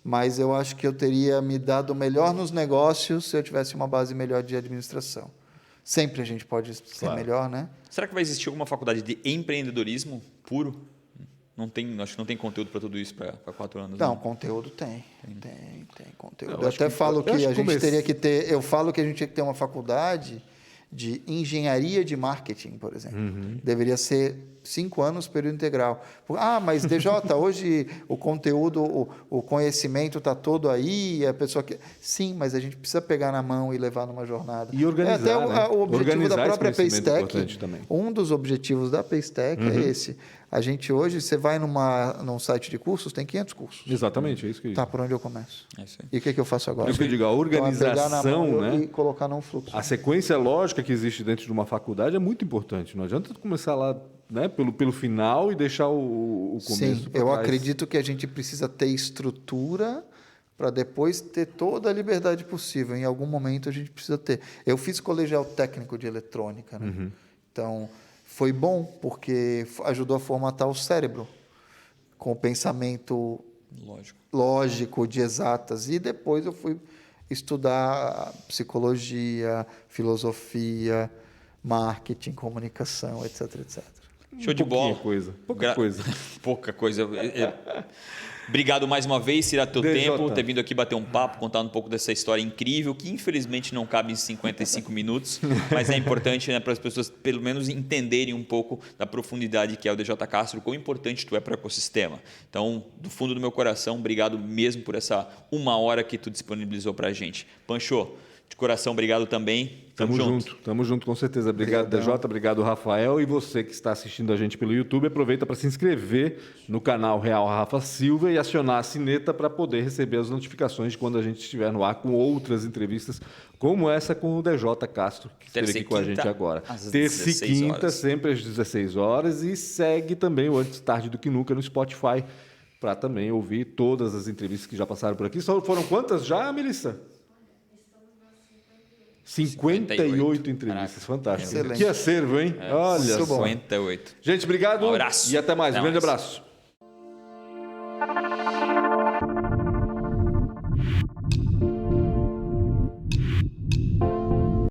Mas eu acho que eu teria me dado melhor nos negócios se eu tivesse uma base melhor de administração. Sempre a gente pode ser melhor, né? Será que vai existir alguma faculdade de empreendedorismo puro? Acho que não tem conteúdo para tudo isso para 4 anos. Não, né? conteúdo tem conteúdo. Eu até falo que a gente teria que ter... Eu falo que a gente tinha que ter uma faculdade de engenharia de marketing, por exemplo. Deveria ser 5 anos, período integral. Mas DJ, hoje o conteúdo, o conhecimento está todo aí, a pessoa que... Sim, mas a gente precisa pegar na mão e levar numa jornada. E organizar, até o objetivo organizar da própria Paystack, também. um dos objetivos da Paystack é esse. A gente hoje, você vai num site de cursos, tem 500 cursos. Exatamente, é isso que eu digo. Tá, por onde eu começo? É isso aí. E o que eu faço agora? É isso que eu digo, a organização, né? E colocar num fluxo. A sequência lógica que existe dentro de uma faculdade é muito importante. Não adianta tu começar lá, né, pelo final e deixar o começo. Sim, eu acredito que a gente precisa ter estrutura para depois ter toda a liberdade possível. Em algum momento a gente precisa ter. Eu fiz colegial técnico de eletrônica, né? Então, foi bom, porque ajudou a formatar o cérebro com o pensamento lógico de exatas. E depois eu fui estudar psicologia, filosofia, marketing, comunicação, etc, etc. Show de bola. Pouca coisa. Pouca coisa. Obrigado mais uma vez, tirar teu tempo, ter vindo aqui bater um papo, contar um pouco dessa história incrível, que infelizmente não cabe em 55 minutos, mas é importante, né, para as pessoas pelo menos entenderem um pouco da profundidade que é o DJ Castro, quão importante tu é para o ecossistema. Então, do fundo do meu coração, obrigado mesmo por essa 1 hora que tu disponibilizou para a gente. Pancho, de coração, obrigado também. Tamo junto, com certeza. Obrigado, DJ, obrigado, Rafael. E você que está assistindo a gente pelo YouTube, aproveita para se inscrever no canal Real Rafa Silva e acionar a sineta para poder receber as notificações de quando a gente estiver no ar com outras entrevistas, como essa com o DJ Castro, que esteve aqui com a gente agora. Terça e quinta, sempre às 16 horas. E segue também o Antes Tarde do Que Nunca no Spotify, para também ouvir todas as entrevistas que já passaram por aqui. Foram quantas já, Melissa? 58 entrevistas, fantástico. Excelente. Que acervo, hein? Olha só. 58. Gente, obrigado. Um abraço. E até mais. Até Um grande mais. abraço.